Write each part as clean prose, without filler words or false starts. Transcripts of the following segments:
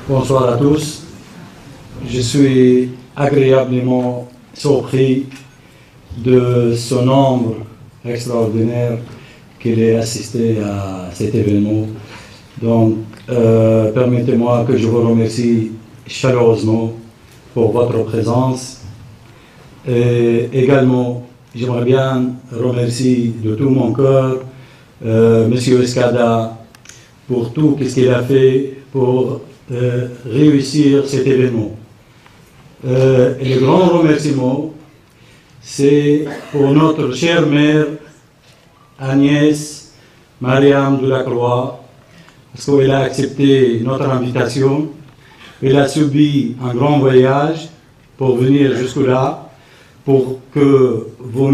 Bonsoir à tous. Je suis agréablement surpris de ce nombre extraordinaire qu'il ait assisté à cet événement. Donc, permettez-moi que je vous remercie chaleureusement pour votre présence. Et également, j'aimerais bien remercier de tout mon cœur M. Escada pour tout ce qu'il a fait pour réussir cet événement. Et le grand remerciement, c'est pour notre chère mère Agnès Mariam de la Croix, parce qu'elle a accepté notre invitation. Elle a subi un grand voyage pour venir jusque-là, pour que vous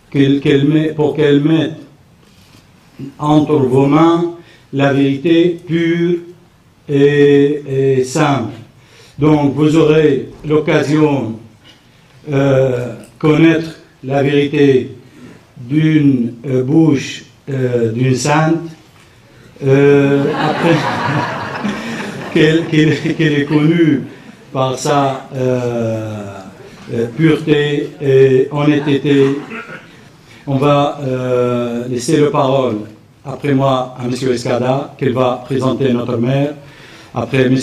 qu'elle mette entre vos mains la vérité pure et simple. Donc vous aurez l'occasion de connaître la vérité d'une bouche d'une sainte, après qu'elle est connue par sa pureté et honnêteté. On va laisser la parole après moi à M. Escada, qu'elle va présenter notre maire, après M.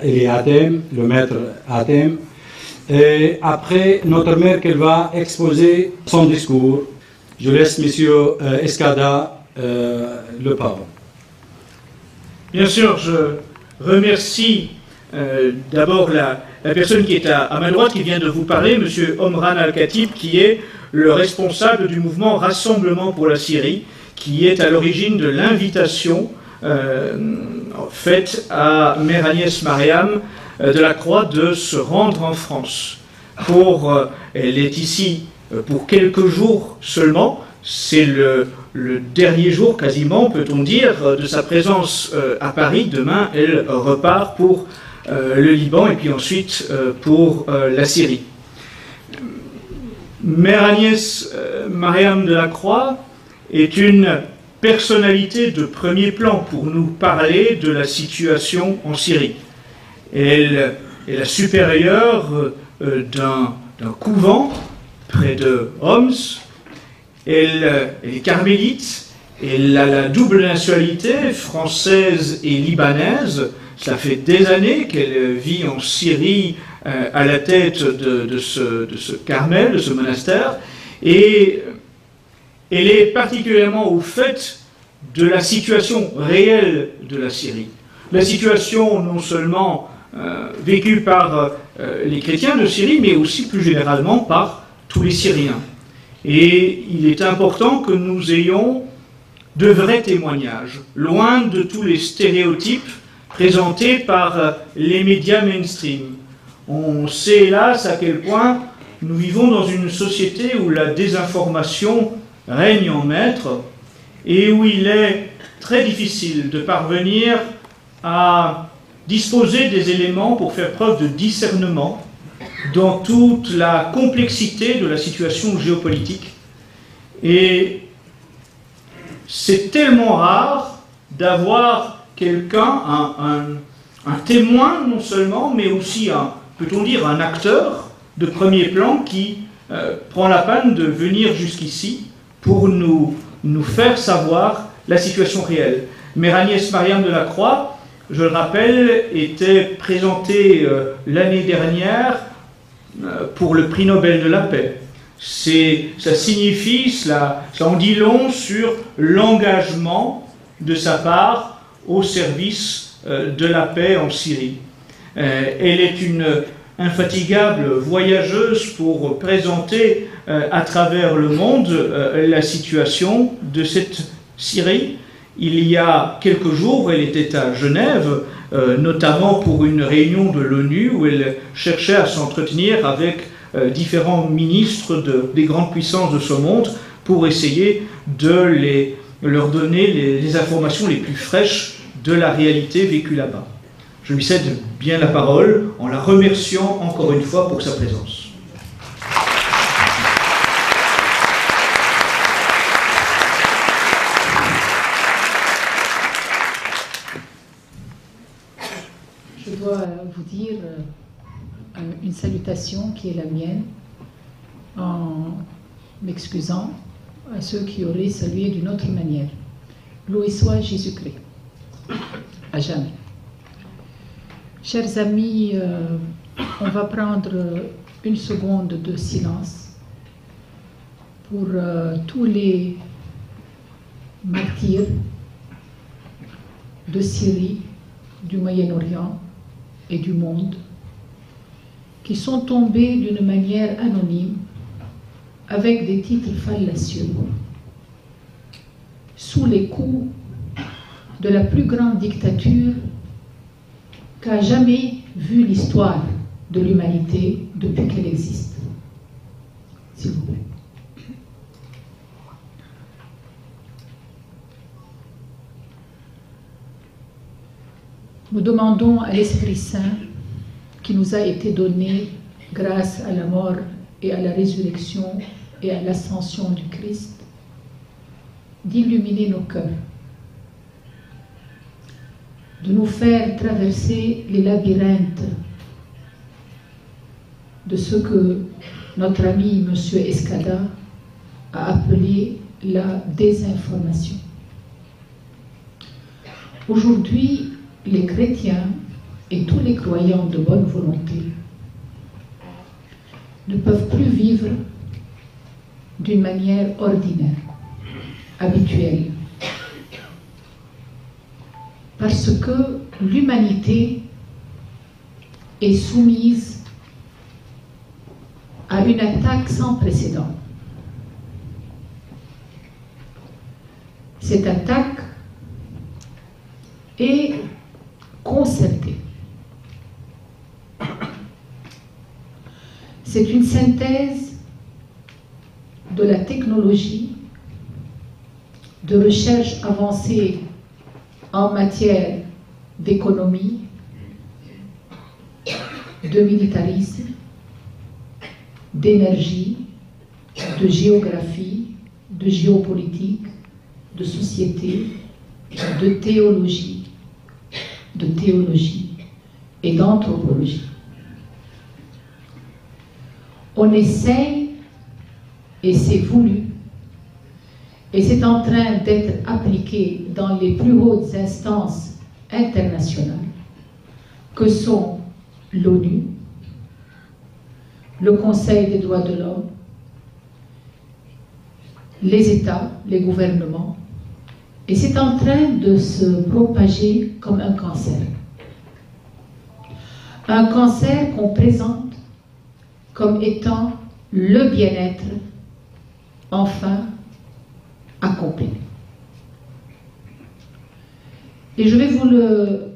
Eli Hatem, le maître Hatem, et après notre maire qu'elle va exposer son discours. Je laisse M. Escada le parole. Bien sûr, je remercie d'abord la personne qui est à ma droite, qui vient de vous parler, M. Omran Al-Khatib, qui est le responsable du mouvement Rassemblement pour la Syrie, qui est à l'origine de l'invitation faite à Mère Agnès Mariam de la Croix de se rendre en France. Elle est ici pour quelques jours seulement. C'est le dernier jour, quasiment, peut-on dire, de sa présence à Paris. Demain, elle repart pour le Liban et puis ensuite pour la Syrie. Mère Agnès Mariam de la Croix est une personnalité de premier plan pour nous parler de la situation en Syrie. Elle est la supérieure d'un couvent près de Homs. Elle est carmélite. Elle a la double nationalité française et libanaise. Ça fait des années qu'elle vit en Syrie à la tête de ce Carmel, de ce monastère. Et elle est particulièrement au fait de la situation réelle de la Syrie. La situation non seulement vécue par les chrétiens de Syrie, mais aussi plus généralement par tous les Syriens. Et il est important que nous ayons de vrais témoignages, loin de tous les stéréotypes présentés par les médias mainstream. On sait hélas à quel point nous vivons dans une société où la désinformation règne en maître et où il est très difficile de parvenir à disposer des éléments pour faire preuve de discernement dans toute la complexité de la situation géopolitique. Et c'est tellement rare d'avoir quelqu'un, un témoin non seulement, mais aussi, peut-on dire, un acteur de premier plan qui prend la peine de venir jusqu'ici pour nous faire savoir la situation réelle. Mère Agnès Mariam de la Croix, je le rappelle, était présentée l'année dernière pour le prix Nobel de la paix. Ça signifie, ça en dit long sur l'engagement de sa part au service de la paix en Syrie. Elle est une infatigable voyageuse pour présenter à travers le monde la situation de cette Syrie. Il y a quelques jours, elle était à Genève, notamment pour une réunion de l'ONU où elle cherchait à s'entretenir avec différents ministres des grandes puissances de ce monde pour essayer de leur donner les informations les plus fraîches de la réalité vécue là-bas. Je lui cède bien la parole en la remerciant encore une fois pour sa présence. Je dois vous dire une salutation qui est la mienne, en m'excusant à ceux qui auraient salué d'une autre manière. Loué soit Jésus-Christ, à jamais. Chers amis, on va prendre une seconde de silence pour tous les martyrs de Syrie, du Moyen-Orient et du monde qui sont tombés d'une manière anonyme avec des titres fallacieux sous les coups de la plus grande dictature qu'a jamais vue l'histoire de l'humanité depuis qu'elle existe. S'il vous plaît. Nous demandons à l'Esprit Saint qui nous a été donné grâce à la mort et à la résurrection et à l'ascension du Christ, d'illuminer nos cœurs, de nous faire traverser les labyrinthes de ce que notre ami M. Escada a appelé la désinformation. Aujourd'hui, les chrétiens et tous les croyants de bonne volonté ne peuvent plus vivre d'une manière ordinaire, habituelle, parce que l'humanité est soumise à une attaque sans précédent. Cette attaque est concertée. C'est une synthèse de la technologie, de recherche avancée en matière d'économie, de militarisme, d'énergie, de géographie, de géopolitique, de société, de théologie et d'anthropologie. On essaye, et c'est voulu, et c'est en train d'être appliqué dans les plus hautes instances internationales, que sont l'ONU, le Conseil des droits de l'homme, les États, les gouvernements, et c'est en train de se propager comme un cancer. Un cancer qu'on présente comme étant le bien-être enfin accompli. Et je vais vous le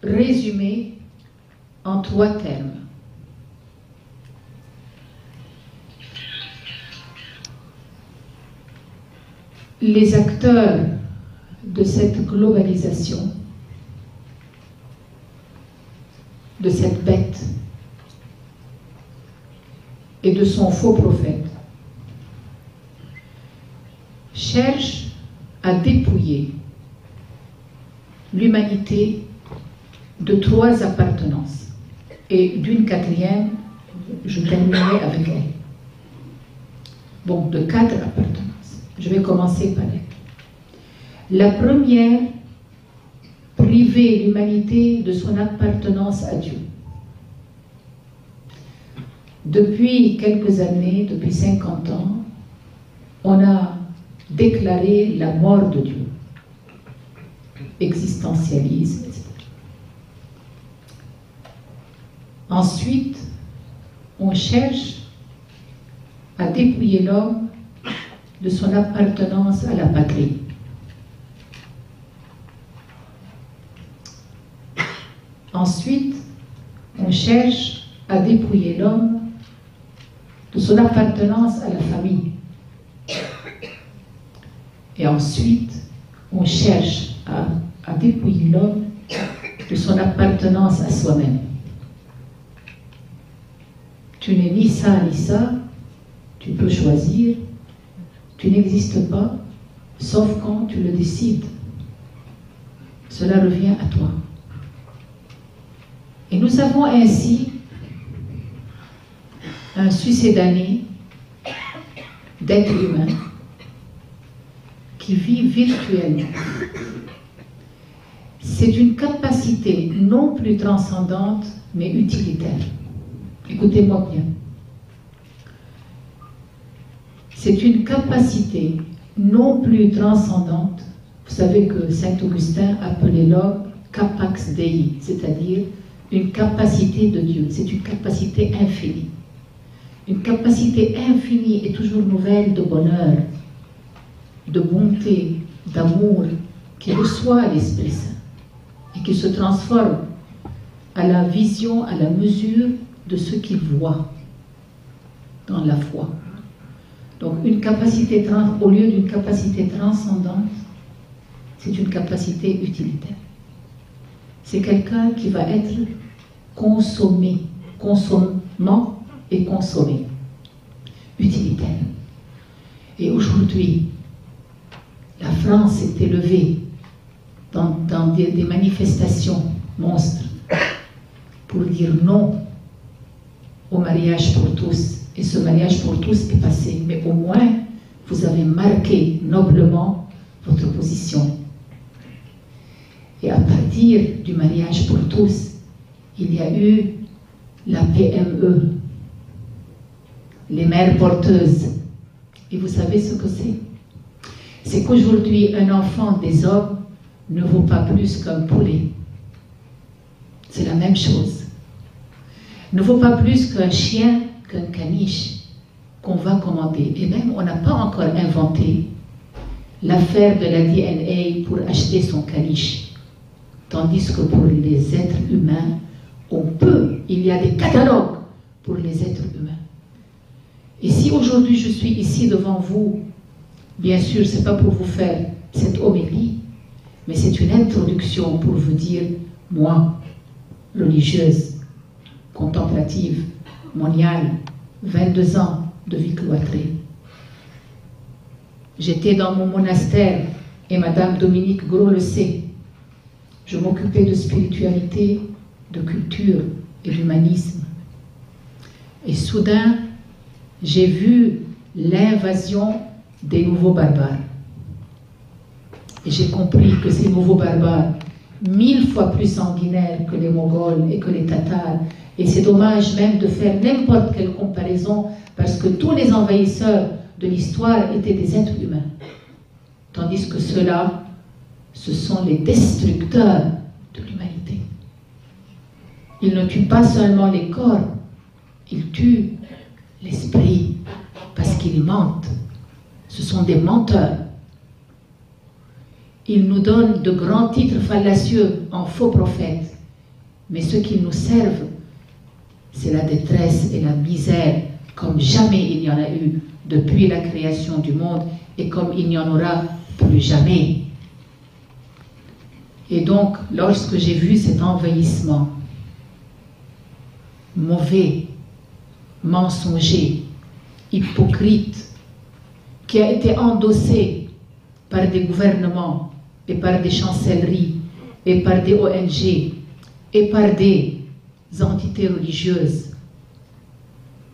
résumer en 3 termes. Les acteurs de cette globalisation, de cette bête et de son faux prophète, cherchent à dépouiller l'humanité de 3 appartenances et d'une 4e, je terminerai avec elle. Bon, de 4 appartenances. Je vais commencer par elle. La première, priver l'humanité de son appartenance à Dieu. Depuis quelques années, depuis 50 ans, on a déclaré la mort de Dieu. Existentialisme, etc. Ensuite, on cherche à dépouiller l'homme de son appartenance à la patrie. Ensuite, on cherche à dépouiller l'homme de son appartenance à la famille. Et ensuite, on cherche à dépouiller dépouiller l'homme de son appartenance à soi-même. Tu n'es ni ça ni ça, tu peux choisir, tu n'existes pas, sauf quand tu le décides. Cela revient à toi. Et nous avons ainsi un succédané d'êtres humains qui vit virtuellement. C'est une capacité non plus transcendante, mais utilitaire. Écoutez-moi bien. C'est une capacité non plus transcendante. Vous savez que Saint Augustin appelait l'homme capax Dei, c'est-à-dire une capacité de Dieu. C'est une capacité infinie. Une capacité infinie et toujours nouvelle de bonheur, de bonté, d'amour, qui reçoit l'Esprit Saint et qui se transforme à la vision, à la mesure de ce qu'il voit dans la foi. Donc une capacité, au lieu d'une capacité transcendante, c'est une capacité utilitaire. C'est quelqu'un qui va être consommé, consommant et consommé, utilitaire. Et aujourd'hui, la France s'est élevée dans des manifestations monstres pour dire non au mariage pour tous. Et ce mariage pour tous est passé. Mais au moins, vous avez marqué noblement votre position. Et à partir du mariage pour tous, il y a eu la PME, les mères porteuses. Et vous savez ce que c'est? C'est qu'aujourd'hui, un enfant des hommes ne vaut pas plus qu'un poulet. C'est la même chose. Ne vaut pas plus qu'un chien, qu'un caniche qu'on va commander. Et même, on n'a pas encore inventé l'affaire de la DNA pour acheter son caniche. Tandis que pour les êtres humains, on peut. Il y a des catalogues pour les êtres humains. Et si aujourd'hui je suis ici devant vous, bien sûr, ce n'est pas pour vous faire cette homélie, mais c'est une introduction pour vous dire, moi, religieuse, contemplative, moniale, 22 ans de vie cloîtrée. J'étais dans mon monastère, et Madame Dominique Gros le sait. Je m'occupais de spiritualité, de culture et d'humanisme. Et soudain, j'ai vu l'invasion des nouveaux barbares. Et j'ai compris que ces nouveaux barbares, 1000 fois plus sanguinaires que les Mongols et que les Tatars, et c'est dommage même de faire n'importe quelle comparaison, parce que tous les envahisseurs de l'histoire étaient des êtres humains. Tandis que ceux-là, ce sont les destructeurs de l'humanité. Ils ne tuent pas seulement les corps, ils tuent l'esprit, parce qu'ils mentent. Ce sont des menteurs. Ils nous donnent de grands titres fallacieux en faux prophètes, mais ce qu'ils nous servent, c'est la détresse et la misère, comme jamais il y en a eu depuis la création du monde, et comme il n'y en aura plus jamais. Et donc, lorsque j'ai vu cet envahissement mauvais, mensonger, hypocrite, qui a été endossé par des gouvernements et par des chancelleries et par des ONG et par des entités religieuses,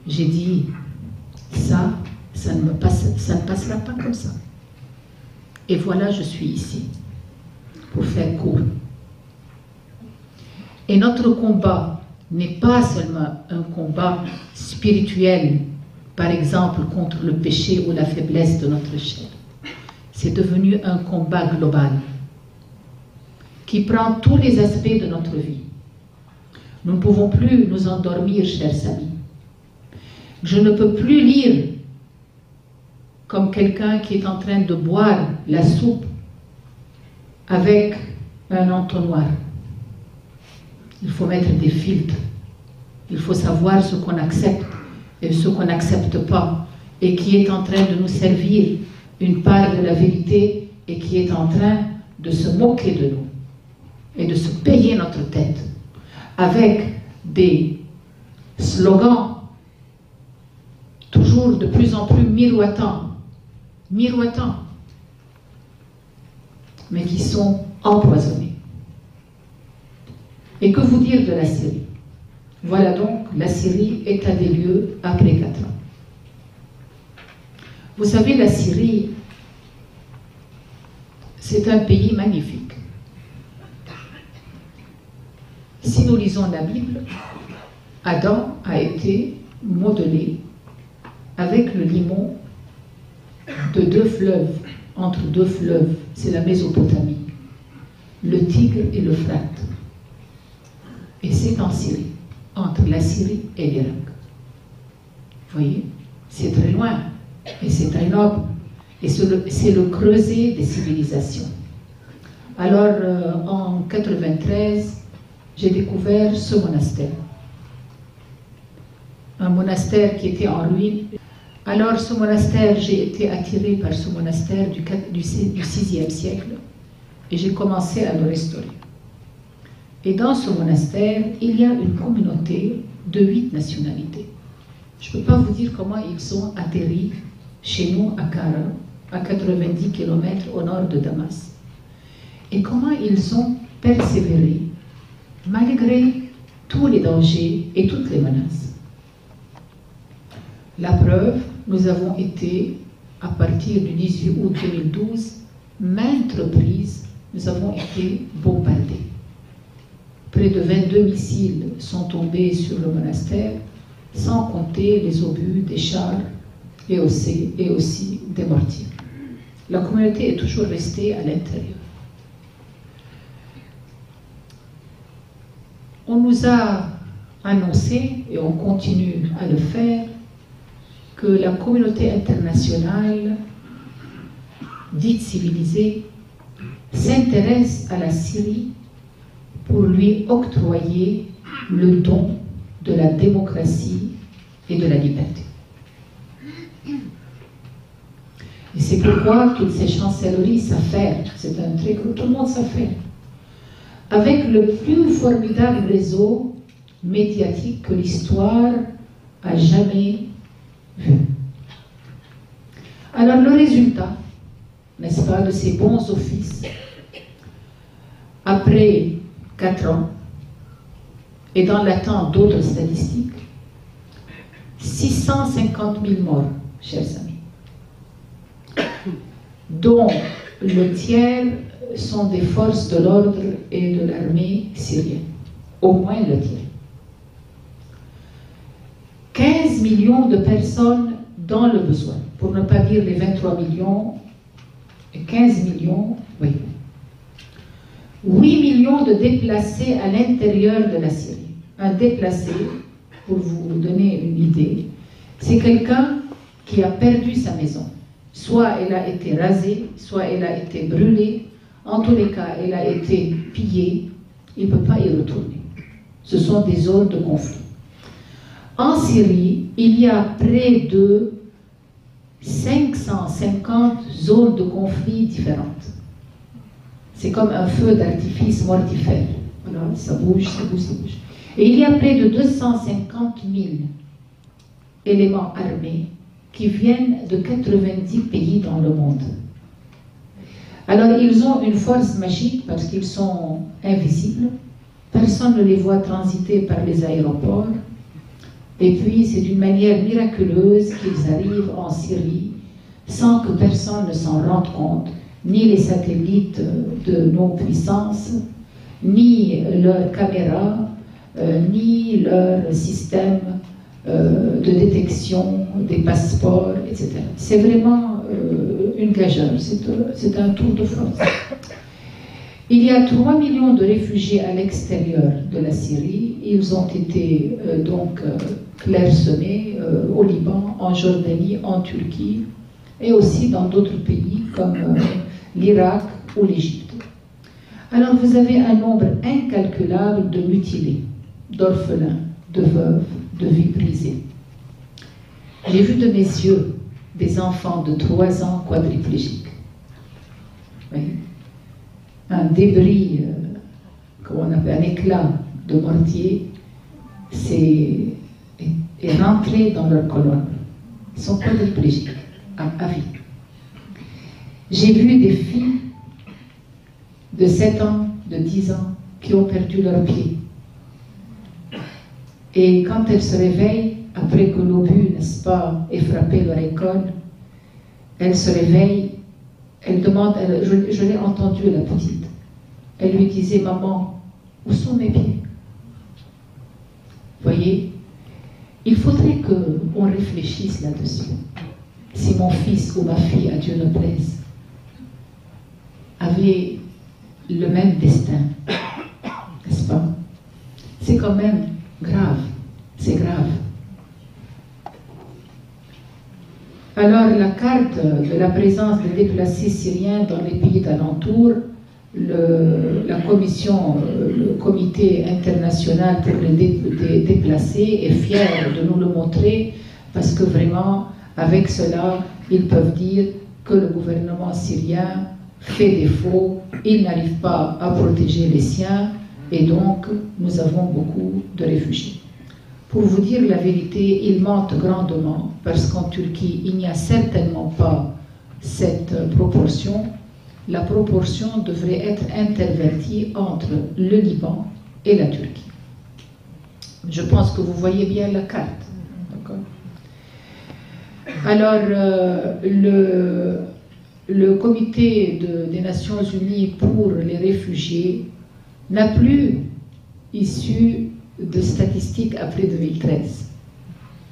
j'ai dit, ça ne passera pas comme ça. Et voilà, je suis ici, pour faire court. Et notre combat n'est pas seulement un combat spirituel, par exemple contre le péché ou la faiblesse de notre chair. C'est devenu un combat global qui prend tous les aspects de notre vie. Nous ne pouvons plus nous endormir, chers amis. Je ne peux plus lire comme quelqu'un qui est en train de boire la soupe avec un entonnoir. Il faut mettre des filtres. Il faut savoir ce qu'on accepte et ce qu'on n'accepte pas, et qui est en train de nous servir une part de la vérité et qui est en train de se moquer de nous. et de se payer notre tête avec des slogans toujours de plus en plus miroitants, mais qui sont empoisonnés. Et que vous dire de la Syrie? Voilà donc la Syrie, état des lieux après 4 ans. Vous savez, la Syrie, c'est un pays magnifique. Si nous lisons la Bible, Adam a été modelé avec le limon de 2 fleuves, entre 2 fleuves, c'est la Mésopotamie, le Tigre et l'Euphrate. Et c'est en Syrie, entre la Syrie et l'Irak. Vous voyez, c'est très loin, et c'est énorme, et c'est le creuset des civilisations. Alors, en 93, j'ai découvert ce monastère. Un monastère qui était en ruine. Alors, ce monastère, j'ai été attirée par ce monastère du 6e siècle, et j'ai commencé à le restaurer. Et dans ce monastère, il y a une communauté de 8 nationalités. Je ne peux pas vous dire comment ils ont atterri chez nous à Kara, à 90 km au nord de Damas. Et comment ils ont persévéré malgré tous les dangers et toutes les menaces. La preuve, nous avons été, à partir du 18 août 2012, maintes reprises, nous avons été bombardés. Près de 22 missiles sont tombés sur le monastère, sans compter les obus des chars et aussi des mortiers. La communauté est toujours restée à l'intérieur. On nous a annoncé, et on continue à le faire, que la communauté internationale, dite civilisée, s'intéresse à la Syrie pour lui octroyer le don de la démocratie et de la liberté. Et c'est pourquoi toutes ces chancelleries s'affairent, c'est un trait que tout le monde s'affaire, avec le plus formidable réseau médiatique que l'histoire a jamais vu. Alors le résultat, n'est-ce pas, de ces bons offices, après 4 ans, et dans l'attente d'autres statistiques, 650 000 morts, chers amis, dont le tiers sont des forces de l'ordre et de l'armée syrienne, au moins le tiers. 15 millions de personnes dans le besoin, pour ne pas dire les 23 millions, 15 millions, oui. 8 millions de déplacés à l'intérieur de la Syrie. Un déplacé, pour vous donner une idée, c'est quelqu'un qui a perdu sa maison. Soit elle a été rasée, soit elle a été brûlée. En tous les cas, elle a été pillée. Il ne peut pas y retourner. Ce sont des zones de conflit. En Syrie, il y a près de 550 zones de conflit différentes. C'est comme un feu d'artifice mortifère. Voilà, ça bouge, ça bouge, ça bouge. Et il y a près de 250 000 éléments armés qui viennent de 90 pays dans le monde. Alors, ils ont une force magique parce qu'ils sont invisibles. Personne ne les voit transiter par les aéroports. Et puis, c'est d'une manière miraculeuse qu'ils arrivent en Syrie sans que personne ne s'en rende compte, ni les satellites de nos puissances, ni leurs caméras, ni leur système de détection des passeports, etc. C'est vraiment une gageure, c'est un tour de France. Il y a 3 millions de réfugiés à l'extérieur de la Syrie. Ils ont été clairsemés au Liban, en Jordanie, en Turquie et aussi dans d'autres pays comme l'Irak ou l'Égypte. Alors vous avez un nombre incalculable de mutilés, d'orphelins, de veuves, de vies brisées. J'ai vu de mes yeux des enfants de 3 ans quadriplégiques. Oui. Un débris comment on appelle, un éclat de mortier est rentré dans leur colonne. Ils sont quadriplégiques à vie. J'ai vu des filles de 7 ans, de 10 ans, qui ont perdu leurs pieds. Et quand elles se réveillent, après que l'obus, n'est-ce pas, ait frappé leur école, elles se réveillent, elles demandent, je l'ai entendue, la petite, elle lui disait, maman, où sont mes pieds? Voyez, il faudrait qu'on réfléchisse là-dessus. Si mon fils ou ma fille, à Dieu ne plaise, avait le même destin, n'est-ce pas? C'est quand même grave, c'est grave. Alors la carte de la présence des déplacés syriens dans les pays d'alentour, la commission, le comité international pour les déplacés est fier de nous le montrer parce que vraiment, avec cela, ils peuvent dire que le gouvernement syrien fait défaut, il n'arrive pas à protéger les siens et donc nous avons beaucoup de réfugiés. Pour vous dire la vérité, ils mentent grandement parce qu'en Turquie, il n'y a certainement pas cette proportion. La proportion devrait être intervertie entre le Liban et la Turquie. Je pense que vous voyez bien la carte. Alors, le comité des Nations Unies pour les réfugiés n'a plus issu de statistiques après 2013.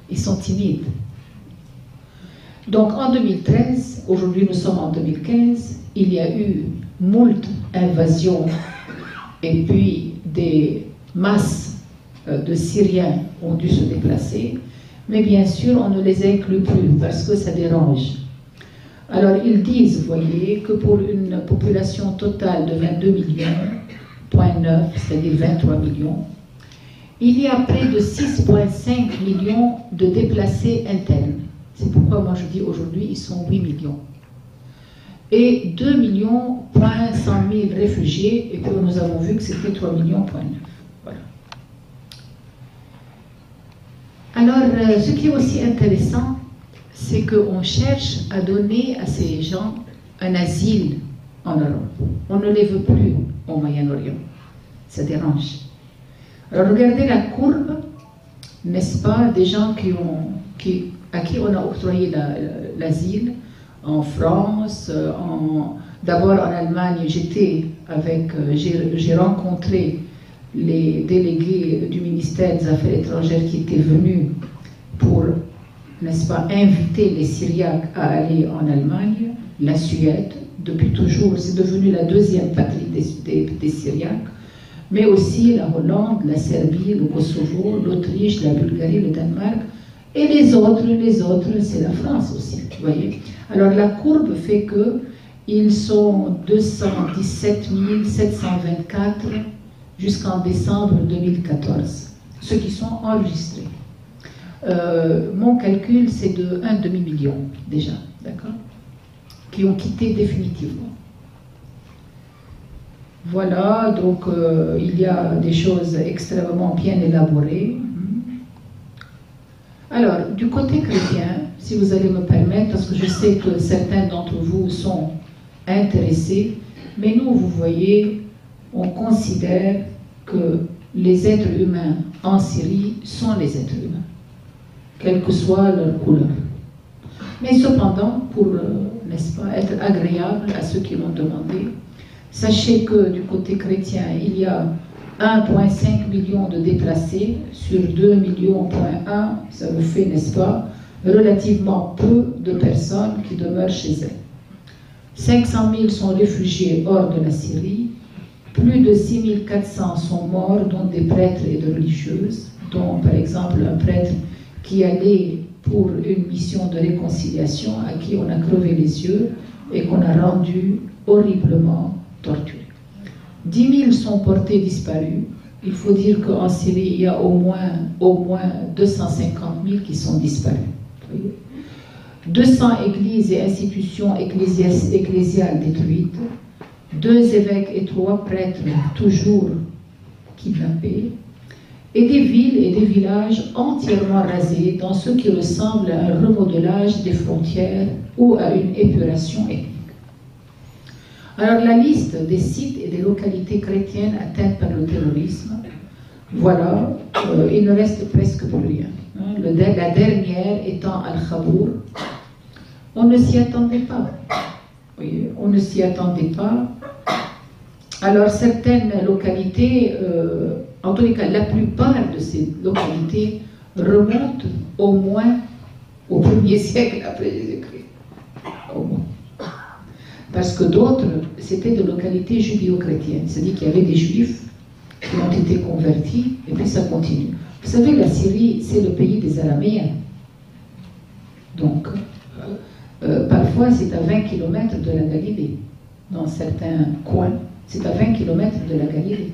Ils sont timides. Donc en 2013, aujourd'hui nous sommes en 2015, il y a eu moult invasions et puis des masses de Syriens ont dû se déplacer, mais bien sûr on ne les inclut plus parce que ça dérange. Alors ils disent, vous voyez, que pour une population totale de 22 millions, c'est-à-dire 23 millions, il y a près de 6,5 millions de déplacés internes. C'est pourquoi moi je dis aujourd'hui, ils sont 8 millions. Et 2 millions, 100 000 réfugiés, et puis nous avons vu que c'était 3 millions, 9. Voilà. Alors, ce qui est aussi intéressant, c'est qu'on cherche à donner à ces gens un asile en Europe. On ne les veut plus au Moyen-Orient. Ça dérange. Alors regardez la courbe, n'est-ce pas, des gens à qui on a octroyé l'asile en France, d'abord en Allemagne. J'ai rencontré les délégués du ministère des Affaires étrangères qui étaient venus pour, n'est-ce pas, inviter les Syriaques à aller en Allemagne. La Suède, depuis toujours, c'est devenu la deuxième patrie des Syriaques, mais aussi la Hollande, la Serbie, le Kosovo, l'Autriche, la Bulgarie, le Danemark, et les autres, c'est la France aussi, vous voyez. Alors la courbe fait que ils sont 217 724 jusqu'en décembre 2014, ceux qui sont enregistrés. Mon calcul, c'est de 1 demi-million déjà, d'accord, qui ont quitté définitivement. Voilà, donc il y a des choses extrêmement bien élaborées. Alors, du côté chrétien, si vous allez me permettre, parce que je sais que certains d'entre vous sont intéressés, mais nous, vous voyez, on considère que les êtres humains en Syrie sont les êtres humains, quelle que soit leur couleur. Mais cependant, pour, n'est-ce pas, être agréable à ceux qui l'ont demandé, sachez que du côté chrétien, il y a 1,5 million de déplacés sur 2 millions, ça vous fait, n'est-ce pas, relativement peu de personnes qui demeurent chez elles. 500 000 sont réfugiés hors de la Syrie, plus de 6 400 sont morts, dont des prêtres et de religieuses, dont par exemple un prêtre qui allait pour une mission de réconciliation, à qui on a crevé les yeux et qu'on a rendu horriblement torturé. 10 000 sont portés disparus. Il faut dire qu'en Syrie, il y a au moins 250 000 qui sont disparus. 200 églises et institutions ecclésiales détruites, 2 évêques et 3 prêtres toujours kidnappés, et des villes et des villages entièrement rasés dans ce qui ressemble à un remodelage des frontières ou à une épuration ethnique. Alors la liste des sites et des localités chrétiennes atteintes par le terrorisme, voilà, il ne reste presque plus rien. Hein. La dernière étant Al-Khabour. On ne s'y attendait pas. Oui, on ne s'y attendait pas. Alors certaines localités, en tous les cas la plupart de ces localités remontent au moins au 1er siècle après Jésus-Christ. Au moins. Parce que d'autres, c'était de localités judéo-chrétiennes. C'est-à-dire qu'il y avait des juifs qui ont été convertis, et puis ça continue. Vous savez, la Syrie, c'est le pays des Araméens. Donc, parfois, c'est à 20 km de la Galilée. Dans certains coins, c'est à 20 km de la Galilée.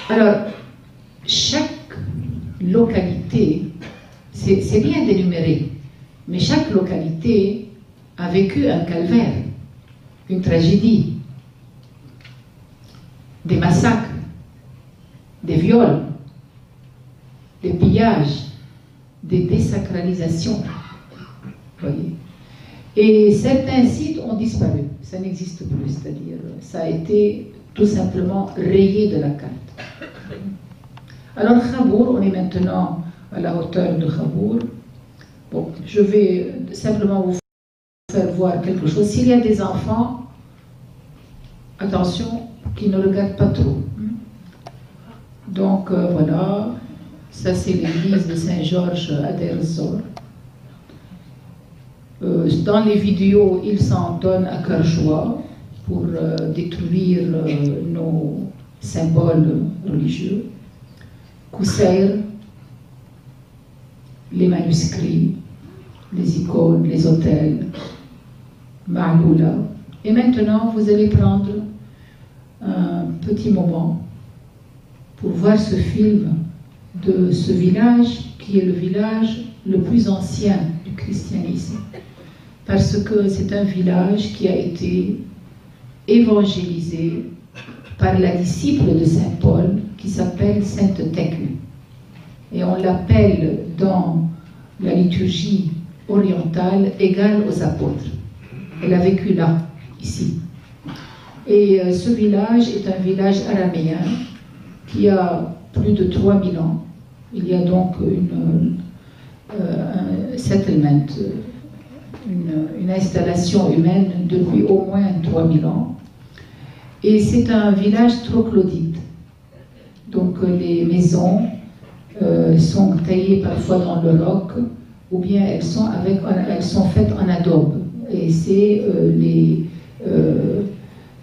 Alors, chaque localité, c'est bien d'énumérer, mais chaque localité a vécu un calvaire, une tragédie, des massacres, des viols, des pillages, des désacralisations. Voyez. Et certains sites ont disparu, ça n'existe plus, c'est-à-dire ça a été tout simplement rayé de la carte. Alors Khabour, on est maintenant à la hauteur de Khabour. Bon, je vais simplement vous faire voir quelque chose. S'il y a des enfants, attention, qu'ils ne regardent pas trop. Donc voilà, ça c'est l'église de Saint-Georges à Deir ez-Zor. Dans les vidéos, ils s'en donnent à cœur joie pour détruire nos symboles religieux. Koussair, les manuscrits, les icônes, les autels, Ma'loula. Et maintenant, vous allez prendre un petit moment pour voir ce film de ce village qui est le village le plus ancien du christianisme, parce que c'est un village qui a été évangélisé par la disciple de Saint Paul qui s'appelle Sainte Thècle. Et on l'appelle dans la liturgie orientale égale aux apôtres. Elle a vécu là, ici. Et ce village est un village araméen qui a plus de 3000 ans. Il y a donc un settlement, une installation humaine depuis au moins 3000 ans. Et c'est un village troglodyte. Donc les maisons sont taillées parfois dans le roc, ou bien elles sont faites en adobe. Et c'est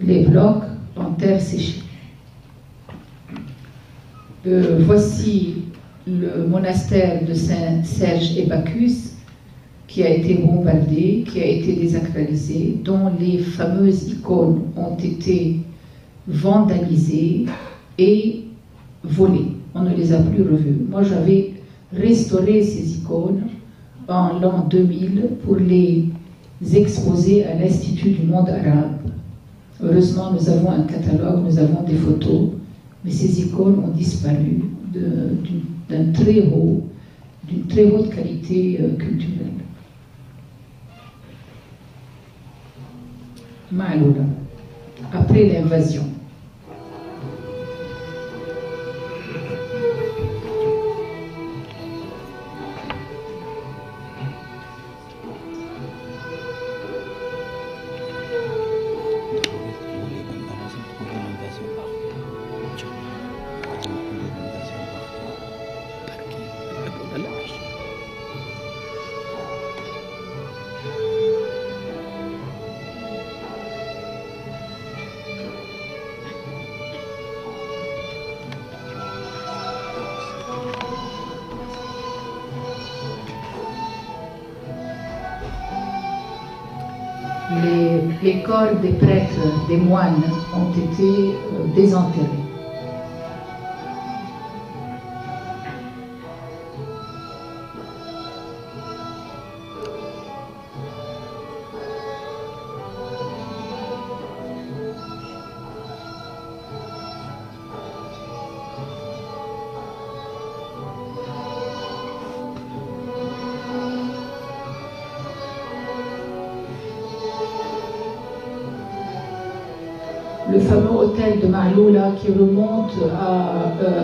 les blocs en terre séchée. Voici le monastère de Saint-Serge et Bacchus qui a été bombardé, qui a été désacralisé, dont les fameuses icônes ont été vandalisées et volées. On ne les a plus revues. Moi, j'avais restauré ces icônes en l'an 2000 pour les exposer à l'Institut du monde arabe. Heureusement, nous avons un catalogue, nous avons des photos, mais ces icônes ont disparu d'une très haute qualité culturelle. Ma'loula, après l'invasion. Les corps des prêtres, des moines ont été désenterrés. le fameux hôtel de Ma'loula qui remonte à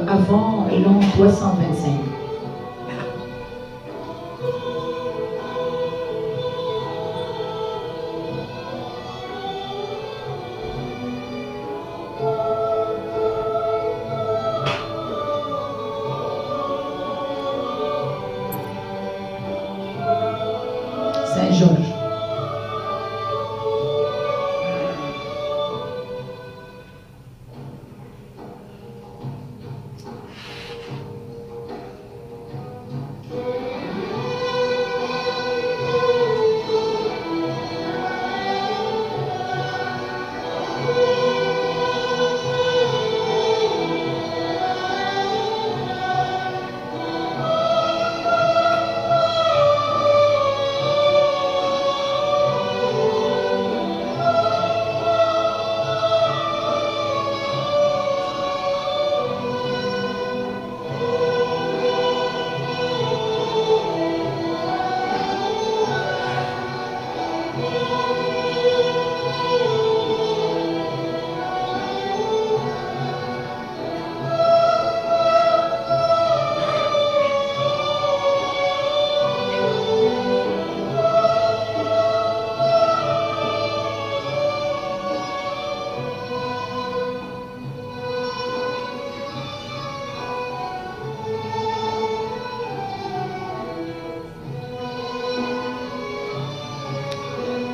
avant l'an 325. Saint-Georges.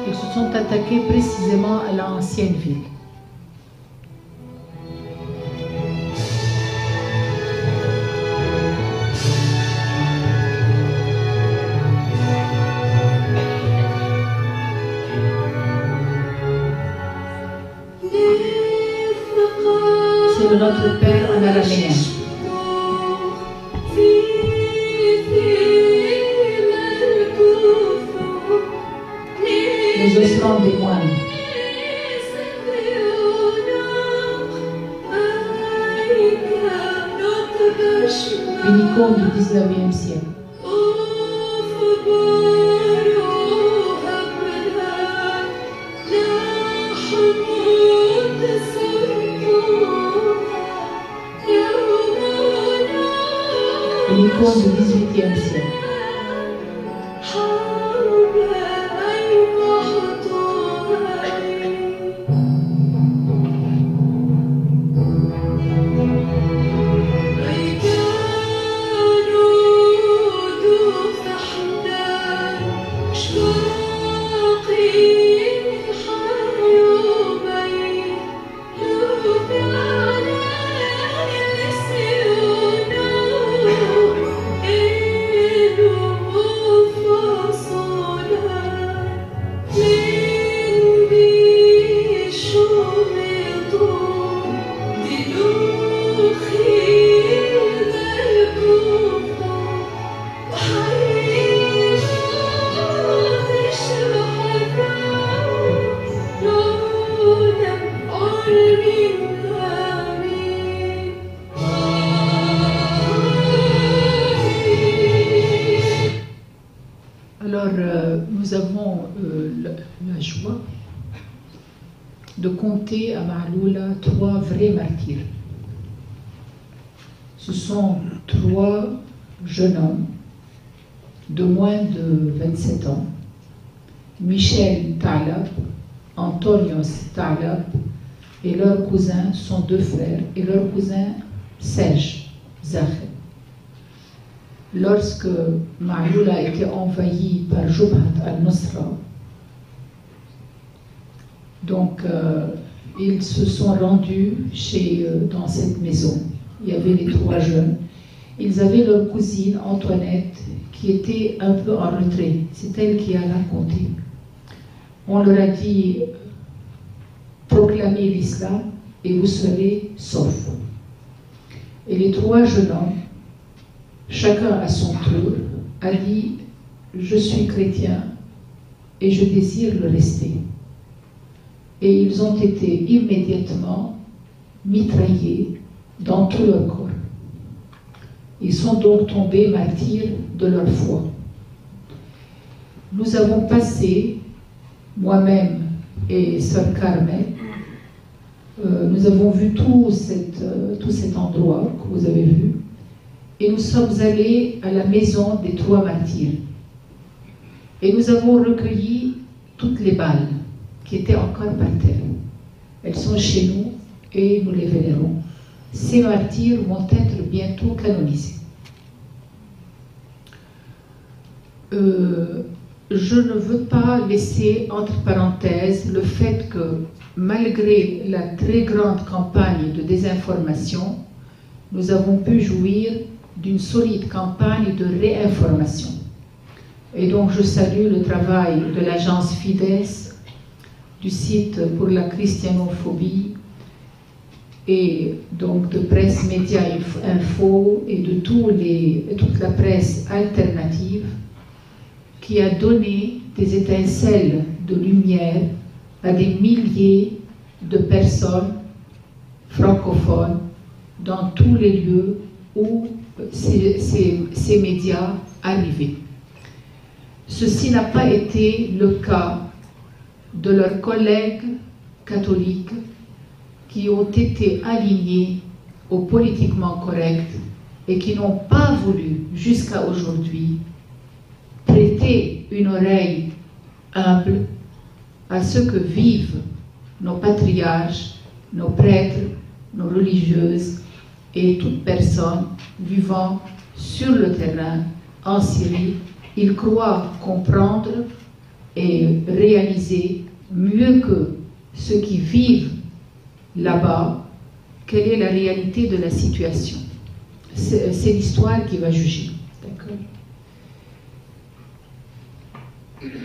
Ils se sont attaqués précisément à l'ancienne ville. C'est le Notre Père en araméen. Les ossements des moines. Une icône du 19e siècle. Une icône du 18e siècle. Nous avons la joie de compter à Ma'loula 3 vrais martyrs. Ce sont 3 jeunes hommes de moins de 27 ans, Michel Talab, Antonios Talab, et leurs cousins sont 2 frères, et leur cousin Serge Zahed. Lorsque Ma'loula a été envahi par Jubhat al-Nusra, donc ils se sont rendus dans cette maison. Il y avait les 3 jeunes. Ils avaient leur cousine Antoinette qui était un peu en retrait. C'est elle qui a raconté. On leur a dit proclamez l'islam et vous serez saufs. Et les 3 jeunes hommes, chacun à son tour, a dit « Je suis chrétien et je désire le rester ». Et ils ont été immédiatement mitraillés dans tout leur corps. Ils sont donc tombés martyrs de leur foi. Nous avons passé, moi-même et Sœur Carmen, Nous avons vu tout cet endroit que vous avez vu, et nous sommes allés à la maison des 3 martyrs. Et nous avons recueilli toutes les balles qui étaient encore par terre. Elles sont chez nous et nous les vénérons. Ces martyrs vont être bientôt canonisés. Je ne veux pas laisser entre parenthèses le fait que, malgré la très grande campagne de désinformation, nous avons pu jouir d'une solide campagne de réinformation. Et donc je salue le travail de l'agence Fides, du site pour la christianophobie, et donc de Presse Média Info et de toute la presse alternative, qui a donné des étincelles de lumière à des milliers de personnes francophones dans tous les lieux où ces médias arrivaient. Ceci n'a pas été le cas de leurs collègues catholiques qui ont été alignés au politiquement correct et qui n'ont pas voulu, jusqu'à aujourd'hui, prêter une oreille humble à ce que vivent nos patriarches, nos prêtres, nos religieuses et toute personne vivant sur le terrain en Syrie. Ils croient comprendre et réaliser mieux que ceux qui vivent là-bas quelle est la réalité de la situation. C'est l'histoire qui va juger. D'accord ?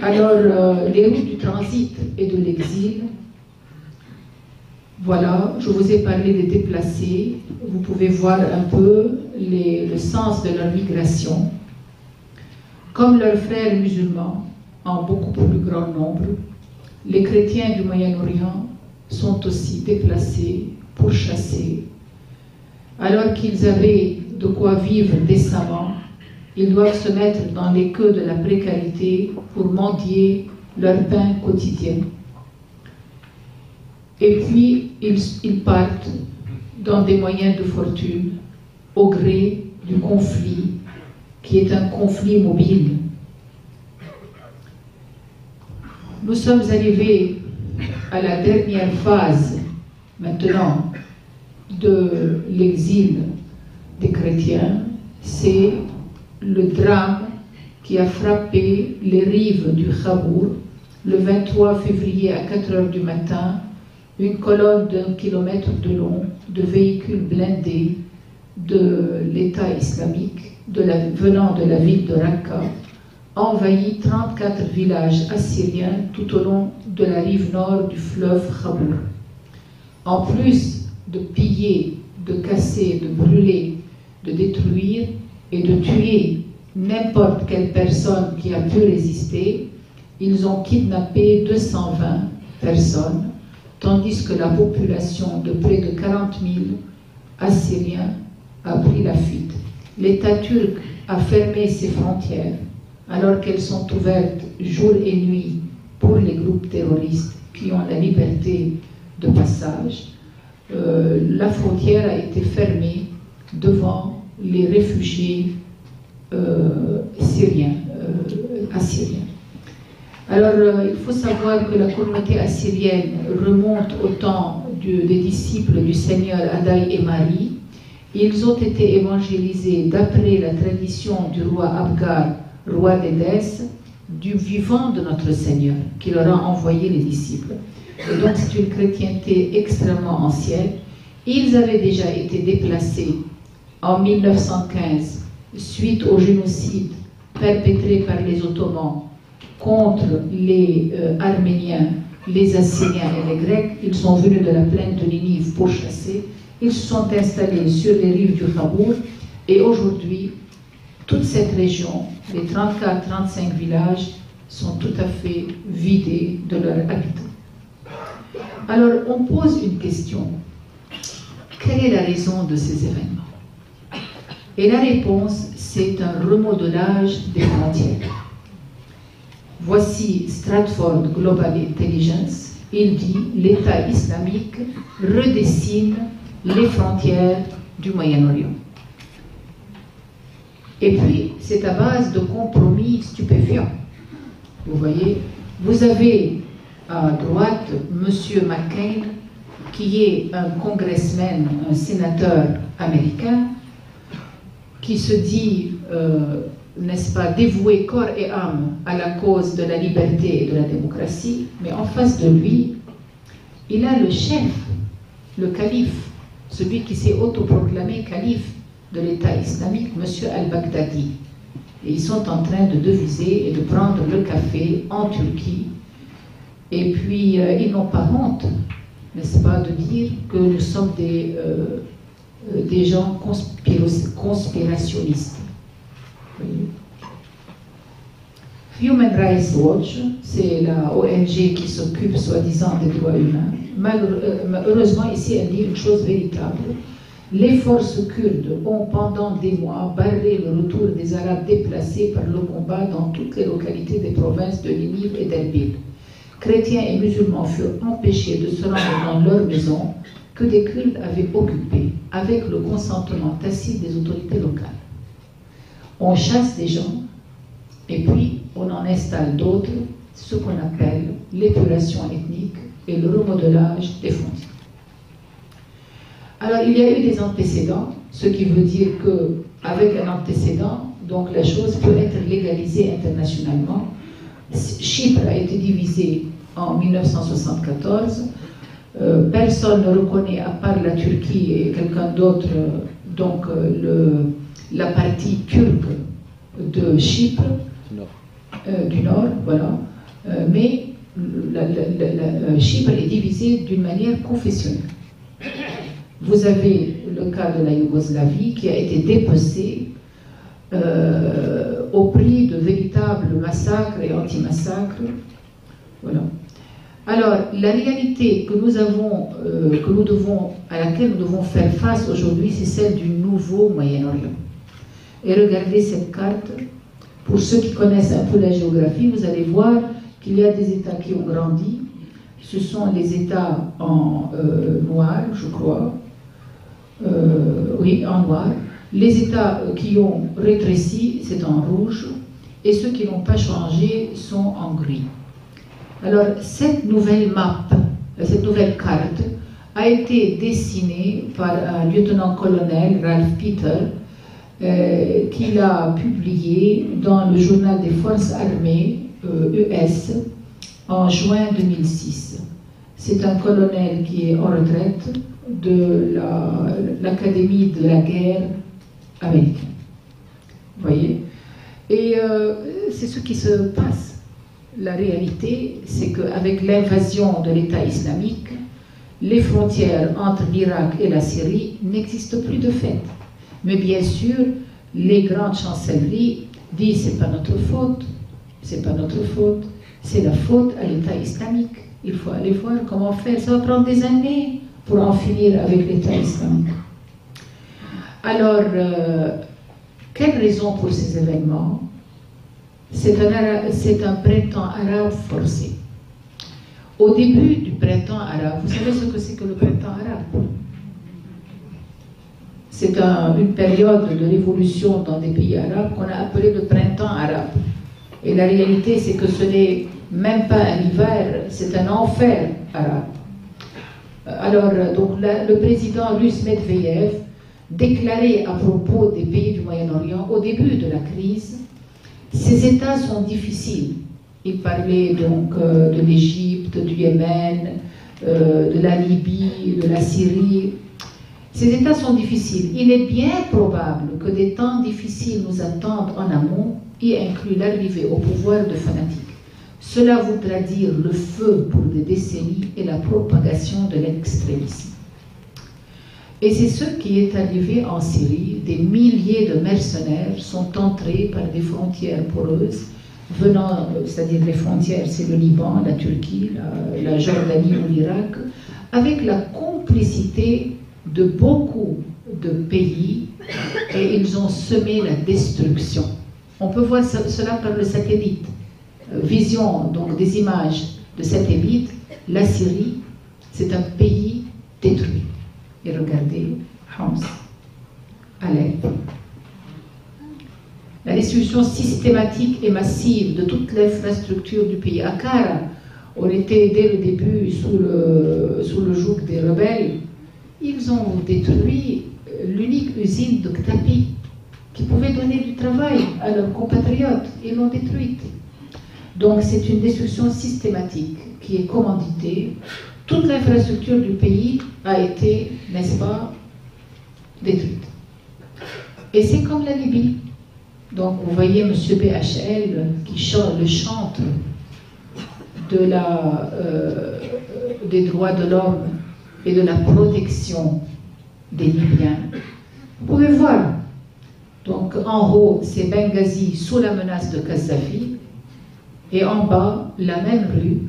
Alors, les routes du transit et de l'exil, voilà, je vous ai parlé des déplacés. Vous pouvez voir un peu le sens de leur migration. Comme leurs frères musulmans, en beaucoup plus grand nombre, les chrétiens du Moyen-Orient sont aussi déplacés, pourchassés. Alors qu'ils avaient de quoi vivre décemment, ils doivent se mettre dans les queues de la précarité pour mendier leur pain quotidien. Et puis, ils partent dans des moyens de fortune au gré du conflit, qui est un conflit mobile. Nous sommes arrivés à la dernière phase, maintenant, de l'exil des chrétiens. C'est le drame qui a frappé les rives du Khabour le 23 février à 4 heures du matin. Une colonne d'1 kilomètre de long de véhicules blindés de l'État islamique venant de la ville de Raqqa envahit 34 villages assyriens tout au long de la rive nord du fleuve Khabour. En plus de piller, de casser, de brûler, de détruire et de tuer n'importe quelle personne qui a pu résister, ils ont kidnappé 220 personnes, tandis que la population de près de 40 000 Assyriens a pris la fuite. L'État turc a fermé ses frontières alors qu'elles sont ouvertes jour et nuit pour les groupes terroristes qui ont la liberté de passage. La frontière a été fermée devant les réfugiés assyriens. Alors, il faut savoir que la communauté assyrienne remonte au temps des disciples du Seigneur Adai et Marie. Ils ont été évangélisés d'après la tradition du roi Abgar, roi d'Édesse, du vivant de notre Seigneur, qui leur a envoyé les disciples. Et donc, c'est une chrétienté extrêmement ancienne. Ils avaient déjà été déplacés en 1915 suite au génocide perpétré par les Ottomans contre les Arméniens, les Assyriens et les Grecs. Ils sont venus de la plaine de Ninive pour chasser. Ils se sont installés sur les rives du Khabour et aujourd'hui, toute cette région, les 34-35 villages, sont tout à fait vidés de leurs habitants. Alors, on pose une question. Quelle est la raison de ces événements? Et la réponse, c'est un remodelage des frontières. Voici Stratford Global Intelligence il dit l'État islamique redessine les frontières du Moyen-Orient. Et puis, c'est à base de compromis stupéfiants. Vous voyez, vous avez à droite M. McCain, qui est un congressman, un sénateur américain, qui se dit, n'est-ce pas, dévoué corps et âme à la cause de la liberté et de la démocratie, mais en face de lui, il a le chef, le calife, celui qui s'est autoproclamé calife de l'État islamique, M. al-Baghdadi. Et ils sont en train de deviser et de prendre le café en Turquie. Et puis, ils n'ont pas honte, n'est-ce pas, de dire que nous sommes des gens conspirationnistes. Human Rights Watch, c'est la ONG qui s'occupe soi-disant des droits humains. Heureusement, ici, elle dit une chose véritable. Les forces kurdes ont pendant des mois barré le retour des Arabes déplacés par le combat dans toutes les localités des provinces de Ninive et d'Erbil. Chrétiens et musulmans furent empêchés de se rendre dans leurs maisons que des Kurdes avaient occupées avec le consentement tacite des autorités locales. On chasse des gens et puis on en installe d'autres, ce qu'on appelle l'épuration ethnique et le remodelage des frontières. Alors, il y a eu des antécédents, ce qui veut dire qu'avec un antécédent, donc la chose peut être légalisée internationalement. Chypre a été divisée en 1974. Personne ne reconnaît, à part la Turquie et quelqu'un d'autre, donc la partie turque de Chypre, du Nord, voilà. Mais Chypre est divisée d'une manière confessionnelle. Vous avez le cas de la Yougoslavie qui a été dépecée au prix de véritables massacres et anti-massacres. Voilà. Alors, la réalité que nous avons, à laquelle nous devons faire face aujourd'hui, c'est celle du nouveau Moyen-Orient. Et regardez cette carte. Pour ceux qui connaissent un peu la géographie, vous allez voir qu'il y a des États qui ont grandi. Ce sont les États en noir, je crois. Oui, en noir. Les États qui ont rétréci, c'est en rouge. Et ceux qui n'ont pas changé sont en gris. Alors, cette nouvelle map, cette nouvelle carte, a été dessinée par un lieutenant-colonel, Ralph Peter, qui l'a publié dans le journal des forces armées US en juin 2006. C'est un colonel qui est en retraite de l'Académie de la guerre américaine. Vous voyez? Et c'est ce qui se passe. La réalité, c'est qu'avec l'invasion de l'État islamique, les frontières entre l'Irak et la Syrie n'existent plus de fait. Mais bien sûr, les grandes chancelleries disent c'est pas notre faute, c'est pas notre faute, c'est la faute à l'État islamique. Il faut aller voir comment faire. Ça va prendre des années pour en finir avec l'État islamique. Alors, quelle raison pour ces événements? C'est un printemps arabe forcé. Au début du printemps arabe, vous savez ce que c'est que le printemps arabe? C'est une période de révolution dans des pays arabes qu'on a appelé le printemps arabe. Et la réalité, c'est que ce n'est même pas un hiver, c'est un enfer arabe. Alors, donc, le président russe Medvedev déclarait à propos des pays du Moyen-Orient, au début de la crise, ces États sont difficiles. Il parlait donc de l'Égypte, du Yémen, de la Libye, de la Syrie. Ces États sont difficiles. Il est bien probable que des temps difficiles nous attendent en amont, y inclut l'arrivée au pouvoir de fanatiques. Cela voudra dire le feu pour des décennies et la propagation de l'extrémisme. Et c'est ce qui est arrivé en Syrie. Des milliers de mercenaires sont entrés par des frontières poreuses, venant, c'est-à-dire les frontières, c'est le Liban, la Turquie, la Jordanie ou l'Irak, avec la complicité de beaucoup de pays, et ils ont semé la destruction. On peut voir cela par le satellite. Vision, donc des images de cette élite, la Syrie, c'est un pays détruit. Et regardez, Homs, Alep. La destruction systématique et massive de toute l'infrastructure du pays. Akkara, on était dès le début sous le joug des rebelles. Ils ont détruit l'unique usine de Ktapi qui pouvait donner du travail à leurs compatriotes. Ils l'ont détruite. Donc c'est une destruction systématique qui est commanditée. Toute l'infrastructure du pays a été, n'est-ce pas, détruite. Et c'est comme la Libye. Donc vous voyez M. BHL qui chante le chantre des droits de l'homme et de la protection des Libyens. Vous pouvez voir. Donc en haut, c'est Benghazi sous la menace de Kadhafi. Et en bas, la même rue,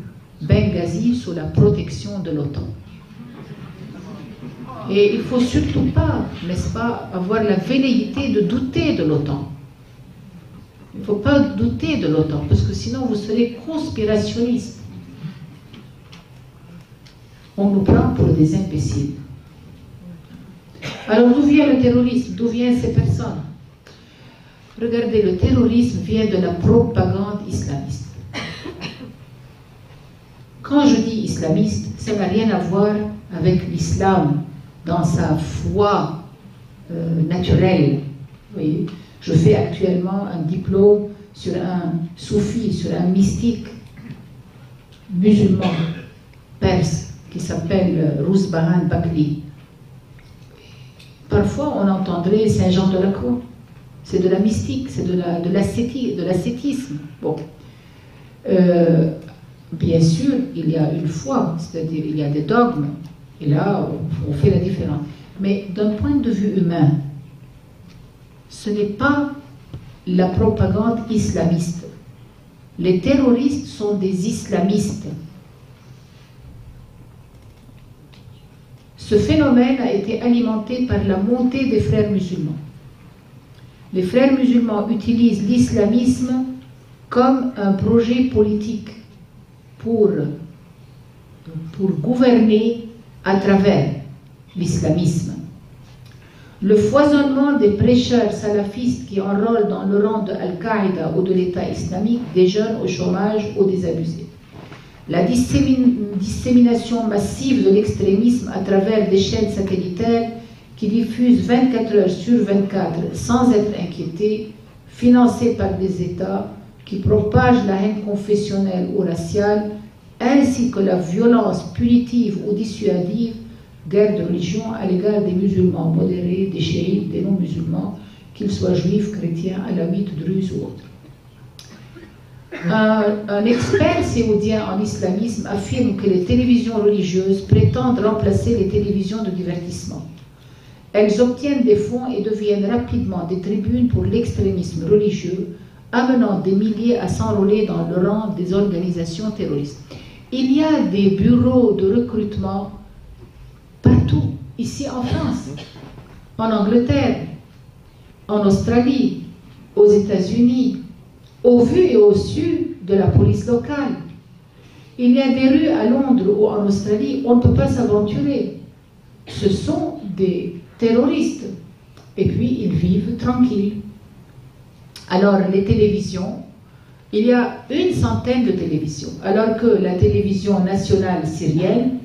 Benghazi sous la protection de l'OTAN. Et il ne faut surtout pas, n'est-ce pas, avoir la velléité de douter de l'OTAN. Il ne faut pas douter de l'OTAN, parce que sinon vous serez conspirationniste. On nous prend pour des imbéciles. Alors d'où vient le terrorisme? D'où viennent ces personnes? Regardez, le terrorisme vient de la propagande islamiste. Quand je dis islamiste, ça n'a rien à voir avec l'islam dans sa foi naturelle. Vous voyez, je fais actuellement un diplôme sur un soufi, sur un mystique musulman perse qui s'appelle Rouzbahan Bakri. Parfois, on entendrait Saint-Jean de la Croix. C'est de la mystique, c'est de l'ascétisme. Bon. Bien sûr, il y a une foi, c'est-à-dire il y a des dogmes, et là, on fait la différence. Mais d'un point de vue humain, ce n'est pas la propagande islamiste. Les terroristes sont des islamistes. Ce phénomène a été alimenté par la montée des frères musulmans. Les frères musulmans utilisent l'islamisme comme un projet politique pour gouverner à travers l'islamisme. Le foisonnement des prêcheurs salafistes qui enrôlent dans le rang de Al-Qaïda ou de l'État islamique des jeunes au chômage ou des abusés. La dissémination massive de l'extrémisme à travers des chaînes satellitaires qui diffusent 24 heures sur 24 sans être inquiétés, financées par des États qui propagent la haine confessionnelle ou raciale, ainsi que la violence punitive ou dissuasive, guerre de religion à l'égard des musulmans modérés, des chiites, des non-musulmans, qu'ils soient juifs, chrétiens, alaouites, druzes ou autres. Un expert séoudien en islamisme affirme que les télévisions religieuses prétendent remplacer les télévisions de divertissement. Elles obtiennent des fonds et deviennent rapidement des tribunes pour l'extrémisme religieux, amenant des milliers à s'enrôler dans le rang des organisations terroristes. Il y a des bureaux de recrutement partout, ici en France, en Angleterre, en Australie, aux États-Unis, au vu et au su de la police locale. Il y a des rues à Londres ou en Australie où on ne peut pas s'aventurer. Ce sont des terroristes. Et puis, ils vivent tranquilles. Alors, les télévisions, il y a 100 de télévisions, alors que la télévision nationale syrienne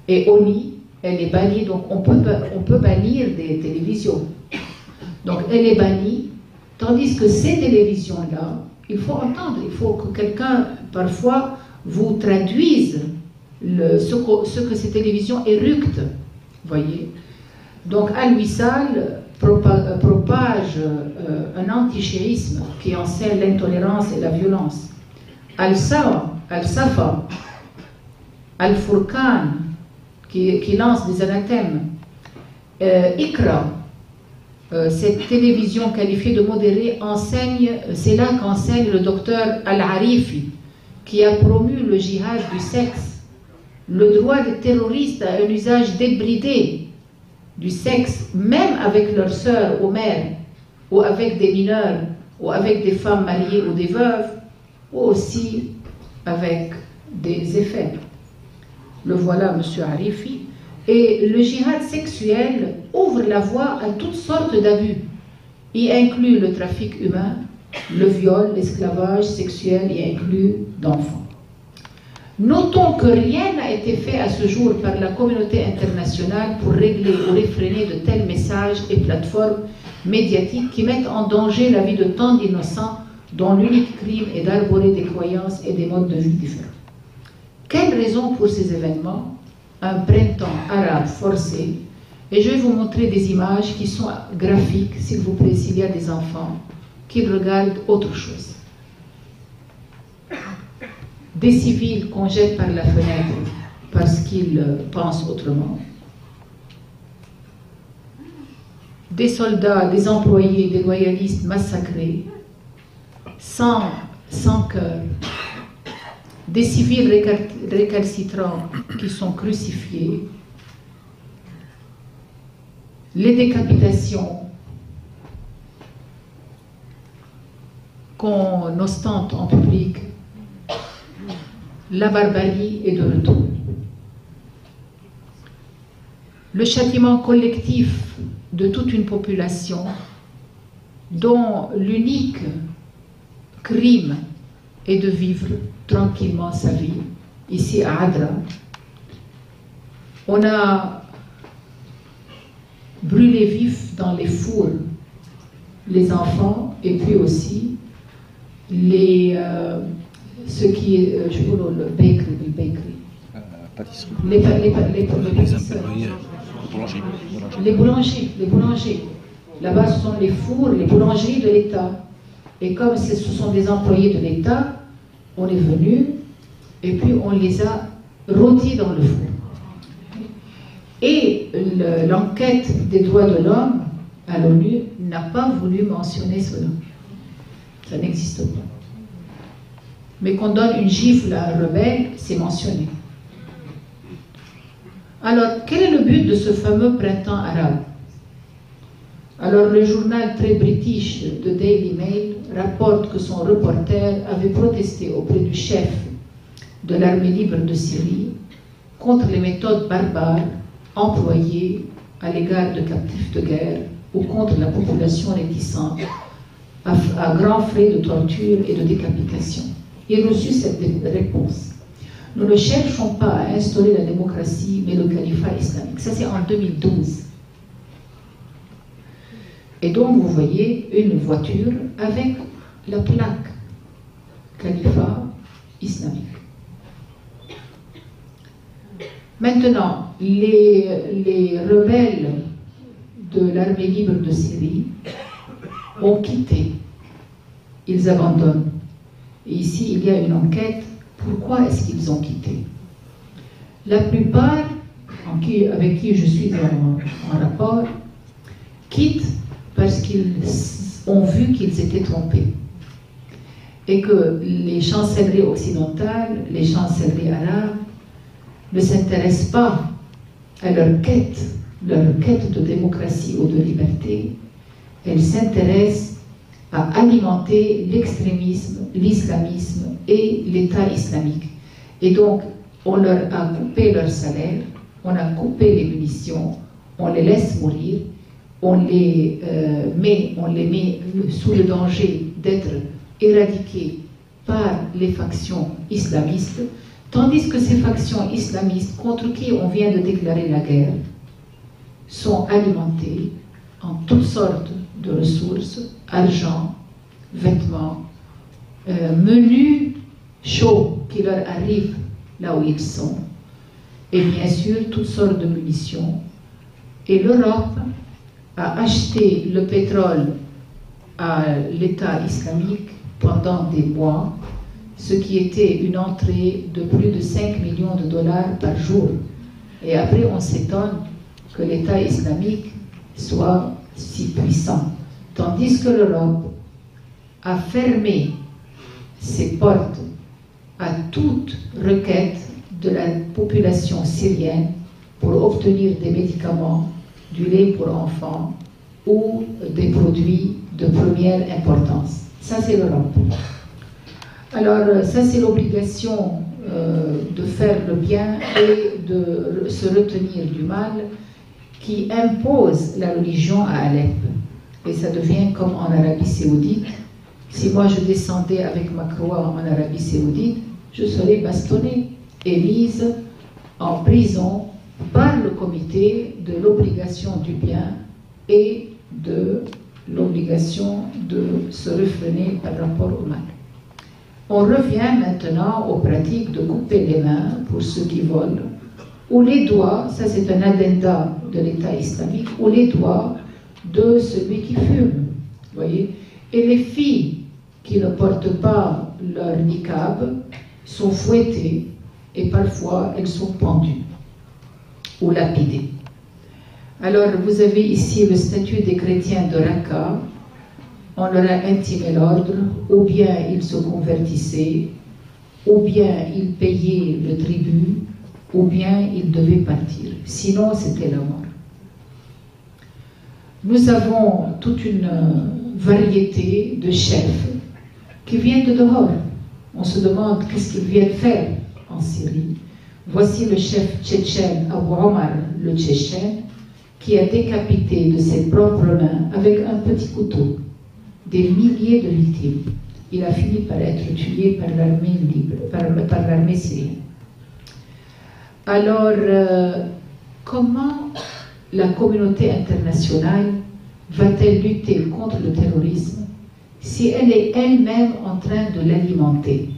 est ONI, elle est bannie, donc on peut bannir des télévisions. Donc, elle est bannie, tandis que ces télévisions-là, il faut entendre, il faut que quelqu'un, parfois, vous traduise ce que ces télévisions éructent, voyez. Donc, Al-Wissal propage un antichéisme qui enseigne l'intolérance et la violence. Al-Safa, Al-Furqan, qui lance des anathèmes. Iqra, cette télévision qualifiée de modérée, enseigne, c'est là qu'enseigne le docteur Al-Arifi, qui a promu le djihad du sexe, le droit des terroristes à un usage débridé du sexe, même avec leurs sœurs ou mères, ou avec des mineurs, ou avec des femmes mariées ou des veuves, ou aussi avec des effets. Le voilà, M. Arifi. Et le djihad sexuel ouvre la voie à toutes sortes d'abus. Il inclut le trafic humain, le viol, l'esclavage sexuel, y inclut d'enfants. Notons que rien n'a été fait à ce jour par la communauté internationale pour régler ou réfréner de tels messages et plateformes médiatiques qui mettent en danger la vie de tant d'innocents dont l'unique crime est d'arborer des croyances et des modes de vie différents. Quelle raison pour ces événements? Un printemps arabe forcé. Et je vais vous montrer des images qui sont graphiques, s'il vous plaît, s'il y a des enfants, qui regardent autre chose. Des civils qu'on jette par la fenêtre parce qu'ils pensent autrement. Des soldats, des employés, des loyalistes massacrés, sans cœur. Des civils récalcitrants qui sont crucifiés. Les décapitations qu'on ostente en public. La barbarie est de retour. Le châtiment collectif de toute une population dont l'unique crime est de vivre tranquillement sa vie. Ici à Adra, on a brûlé vifs dans les fours les enfants et puis aussi ce qui est, le bakery. Les boulangers. Là-bas, ce sont les fours, les boulangeries de l'État. Et comme ce sont des employés de l'État, on est venu et puis on les a rôtis dans le four. Et l'enquête des droits de l'homme à l'ONU n'a pas voulu mentionner cela. Ça n'existe pas. Mais qu'on donne une gifle à un rebelle, c'est mentionné. Alors, quel est le but de ce fameux printemps arabe? Alors, le journal très british de Daily Mail rapporte que son reporter avait protesté auprès du chef de l'armée libre de Syrie contre les méthodes barbares employées à l'égard de captifs de guerre ou contre la population réticente à grands frais de torture et de décapitation. Il reçut cette réponse. Nous ne cherchons pas à instaurer la démocratie, mais le califat islamique. Ça, c'est en 2012. Et donc, vous voyez une voiture avec la plaque califat islamique. Maintenant, les rebelles de l'armée libre de Syrie ont quitté. Ils abandonnent. Et ici, il y a une enquête. Pourquoi est-ce qu'ils ont quitté? La plupart, avec qui je suis en rapport, quittent parce qu'ils ont vu qu'ils étaient trompés. Et que les chancelleries occidentales, les chancelleries arabes, ne s'intéressent pas à leur quête de démocratie ou de liberté. Elles s'intéressent à alimenter l'extrémisme, l'islamisme et l'État islamique. Et donc, on leur a coupé leur salaire, on a coupé les munitions, on les laisse mourir, on les met sous le danger d'être éradiqués par les factions islamistes, tandis que ces factions islamistes contre qui on vient de déclarer la guerre sont alimentées en toutes sortes de ressources, argent, vêtements, menus chauds qui leur arrivent là où ils sont, et bien sûr toutes sortes de munitions. Et l'Europe a acheté le pétrole à l'État islamique pendant des mois, ce qui était une entrée de plus de 5 millions de dollars par jour. Et après, on s'étonne que l'État islamique soit si puissant. Tandis que l'Europe a fermé ses portes à toute requête de la population syrienne pour obtenir des médicaments, du lait pour enfants ou des produits de première importance. Ça, c'est l'Europe. Alors, ça c'est l'obligation de faire le bien et de se retenir du mal qui impose la religion à Alep. Et ça devient comme en Arabie Saoudite. Si moi je descendais avec ma croix en Arabie Saoudite, je serais bastonnée et mise en prison par le comité de l'obligation du bien et de l'obligation de se refréner par rapport au mal. On revient maintenant aux pratiques de couper les mains pour ceux qui volent, ou les doigts, ça c'est un addenda de l'État islamique, ou les doigts de celui qui fume, voyez. Et les filles qui ne portent pas leur niqab sont fouettées et parfois elles sont pendues ou lapidées. Alors vous avez ici le statut des chrétiens de Raqqa. On leur a intimé l'ordre, ou bien ils se convertissaient, ou bien ils payaient le tribut, ou bien ils devaient partir. Sinon, c'était la mort. Nous avons toute une variété de chefs qui viennent de dehors. On se demande qu'est-ce qu'ils viennent faire en Syrie. Voici le chef tchétchène, Abu Omar le Tchétchène, qui a décapité de ses propres mains, avec un petit couteau, des milliers de victimes. Il a fini par être tué par l'armée libre, par l'armée syrienne. Alors, comment la communauté internationale va-t-elle lutter contre le terrorisme si elle est elle-même en train de l'alimenter?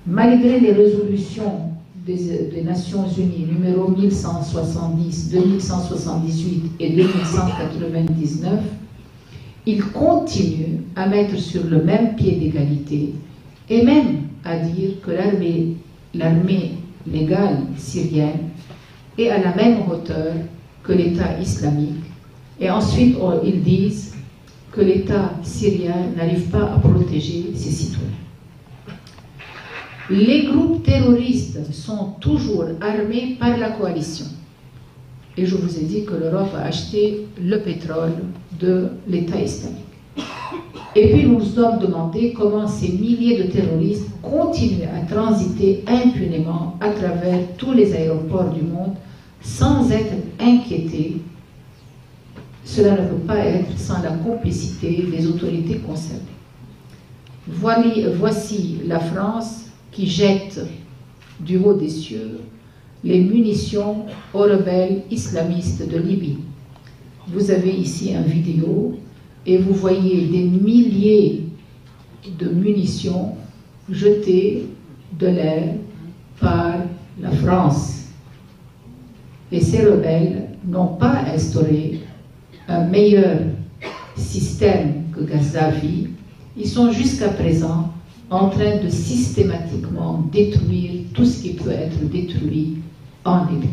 Malgré les résolutions des Nations Unies numéro 1170, 2178 et 2199, il continue à mettre sur le même pied d'égalité et même à dire que l'armée légale syrienne est à la même hauteur que l'État islamique. Et ensuite, ils disent que l'État syrien n'arrive pas à protéger ses citoyens. Les groupes terroristes sont toujours armés par la coalition. Et je vous ai dit que l'Europe a acheté le pétrole de l'État islamique. Et puis nous nous sommes demandé comment ces milliers de terroristes continuent à transiter impunément à travers tous les aéroports du monde sans être inquiétés. Cela ne peut pas être sans la complicité des autorités concernées. Voici la France qui jette du haut des cieux les munitions aux rebelles islamistes de Libye. Vous avez ici une vidéo et vous voyez des milliers de munitions jetées de l'air par la France. Et ces rebelles n'ont pas instauré un meilleur système que Kadhafi. Ils sont jusqu'à présent en train de systématiquement détruire tout ce qui peut être détruit en Libye.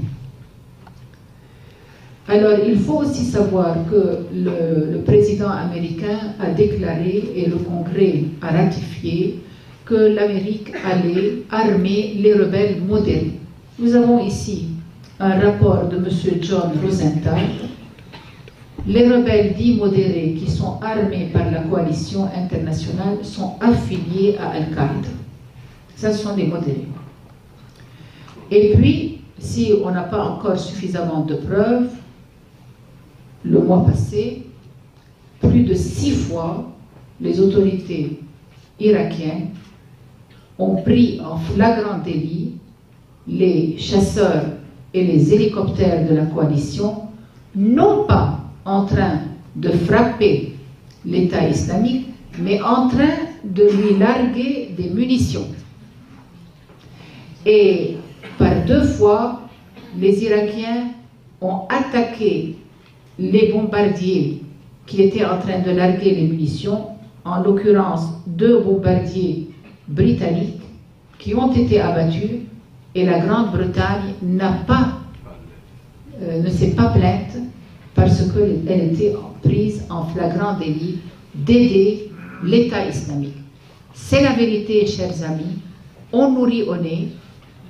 Alors, il faut aussi savoir que le président américain a déclaré, et le Congrès a ratifié, que l'Amérique allait armer les rebelles modérés. Nous avons ici un rapport de M. John Rosenthal. Les rebelles dits modérés qui sont armés par la coalition internationale sont affiliés à Al-Qaïda. Ce sont des modérés. Et puis, si on n'a pas encore suffisamment de preuves, le mois passé, plus de 6 fois, les autorités irakiennes ont pris en flagrant délit les chasseurs et les hélicoptères de la coalition, non pas en train de frapper l'État islamique, mais en train de lui larguer des munitions. Et par 2 fois, les Irakiens ont attaqué les bombardiers qui étaient en train de larguer les munitions, en l'occurrence 2 bombardiers britanniques qui ont été abattus, et la Grande-Bretagne ne s'est pas plainte parce qu'elle était prise en flagrant délit d'aider l'État islamique. C'est la vérité, chers amis, on nous rit au nez,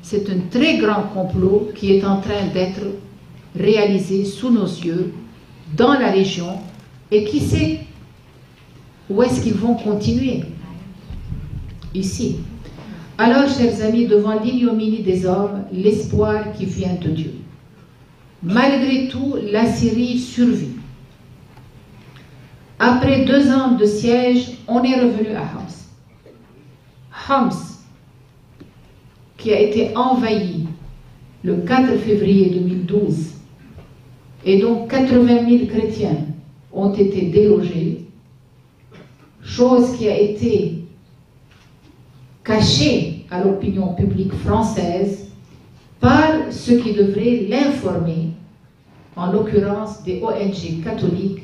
c'est un très grand complot qui est en train d'être réalisé sous nos yeux, dans la région, et qui sait où est-ce qu'ils vont continuer. Ici. Alors, chers amis, devant l'ignominie des hommes, l'espoir qui vient de Dieu. Malgré tout, la Syrie survit. Après 2 ans de siège, on est revenu à Homs. Homs, qui a été envahi le 4 février 2012, et donc 80 000 chrétiens ont été délogés, chose qui a été cachée à l'opinion publique française par ceux qui devraient l'informer, en l'occurrence des ONG catholiques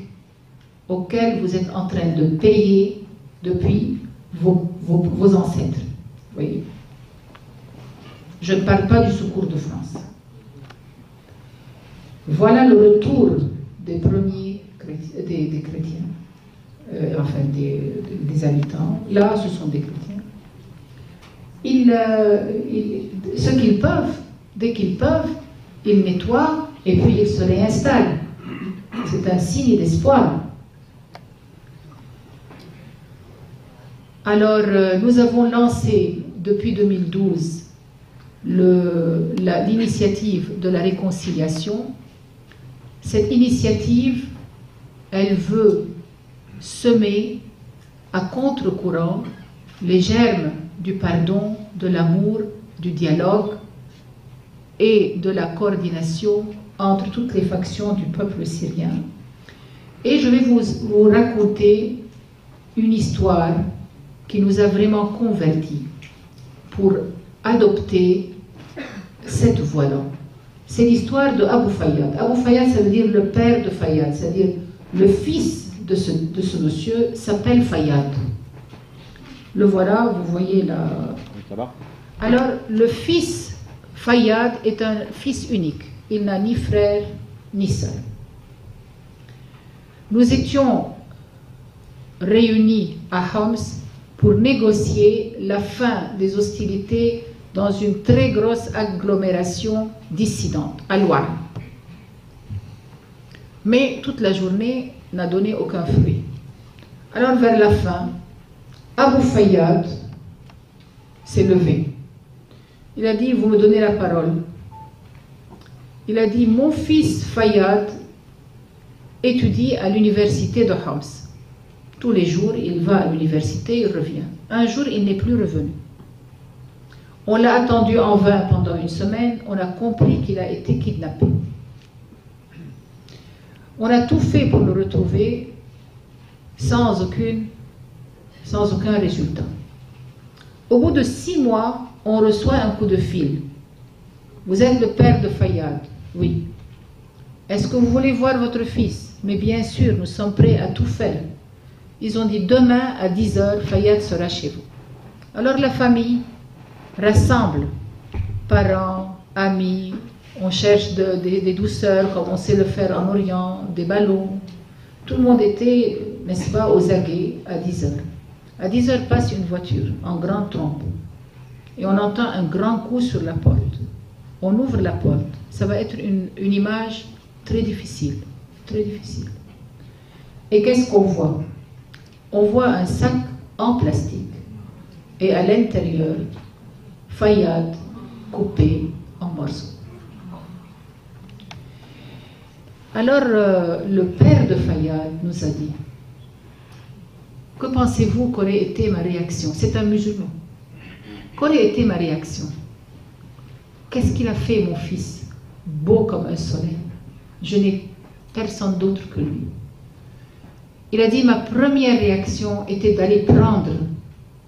auxquelles vous êtes en train de payer depuis vos ancêtres. Voyez. Je ne parle pas du Secours de France. Voilà le retour des premiers des chrétiens, enfin des habitants. Là, ce sont des chrétiens. Ce qu'ils peuvent, dès qu'ils peuvent, ils nettoient et puis ils se réinstallent. C'est un signe d'espoir. Alors, nous avons lancé depuis 2012 l'initiative de la réconciliation. Cette initiative, elle veut semer à contre-courant les germes du pardon, de l'amour, du dialogue et de la coordination entre toutes les factions du peuple syrien. Et je vais vous raconter une histoire qui nous a vraiment convertis pour adopter cette voie-là. C'est l'histoire de Abou Fayyad. Abou Fayyad, ça veut dire le père de Fayyad, c'est-à-dire le fils de ce monsieur s'appelle Fayyad. Le voilà, vous voyez là. Alors, le fils Fayyad est un fils unique. Il n'a ni frère ni sœur. Nous étions réunis à Homs pour négocier la fin des hostilités dans une très grosse agglomération dissidente, à Louane. Mais toute la journée n'a donné aucun fruit. Alors vers la fin, Abou Fayyad s'est levé. Il a dit, vous me donnez la parole. Il a dit, mon fils Fayyad étudie à l'université de Homs. Tous les jours, il va à l'université, il revient. Un jour, il n'est plus revenu. On l'a attendu en vain pendant une semaine, on a compris qu'il a été kidnappé. On a tout fait pour le retrouver sans aucun résultat. Au bout de 6 mois, on reçoit un coup de fil. Vous êtes le père de Fayyad? Oui. Est-ce que vous voulez voir votre fils? Mais bien sûr, nous sommes prêts à tout faire. Ils ont dit demain à 10 h, Fayyad sera chez vous. Alors la famille rassemble parents, amis, on cherche des douceurs comme on sait le faire en Orient, des ballons. Tout le monde était, n'est-ce pas, aux aguets à 10 h. À 10 h passe une voiture en grand trompe et on entend un grand coup sur la porte. On ouvre la porte. Ça va être une image très difficile, très difficile. Et qu'est-ce qu'on voit? On voit un sac en plastique et à l'intérieur, Fayyad coupé en morceaux. Alors, le père de Fayyad nous a dit, que pensez-vous qu'aurait été ma réaction? C'est un musulman. Qu'aurait été ma réaction? Qu'est-ce qu'il a fait, mon fils? Beau comme un soleil. Je n'ai personne d'autre que lui. Il a dit, ma première réaction était d'aller prendre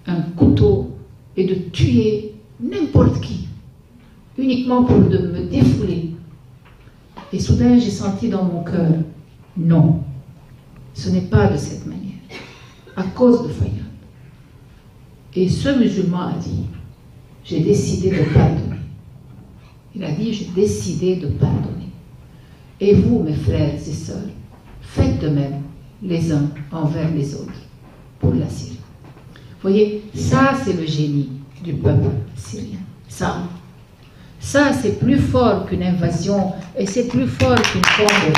un couteau et de tuer n'importe qui, uniquement pour me défouler. Et soudain, j'ai senti dans mon cœur, non, ce n'est pas de cette manière, à cause de Fayyad. Et ce musulman a dit, j'ai décidé de pardonner. Il a dit, j'ai décidé de pardonner. Et vous, mes frères et sœurs, faites de même les uns envers les autres pour la Syrie. Vous voyez, ça c'est le génie du peuple syrien. Ça c'est plus fort qu'une invasion et c'est plus fort qu'une forme de...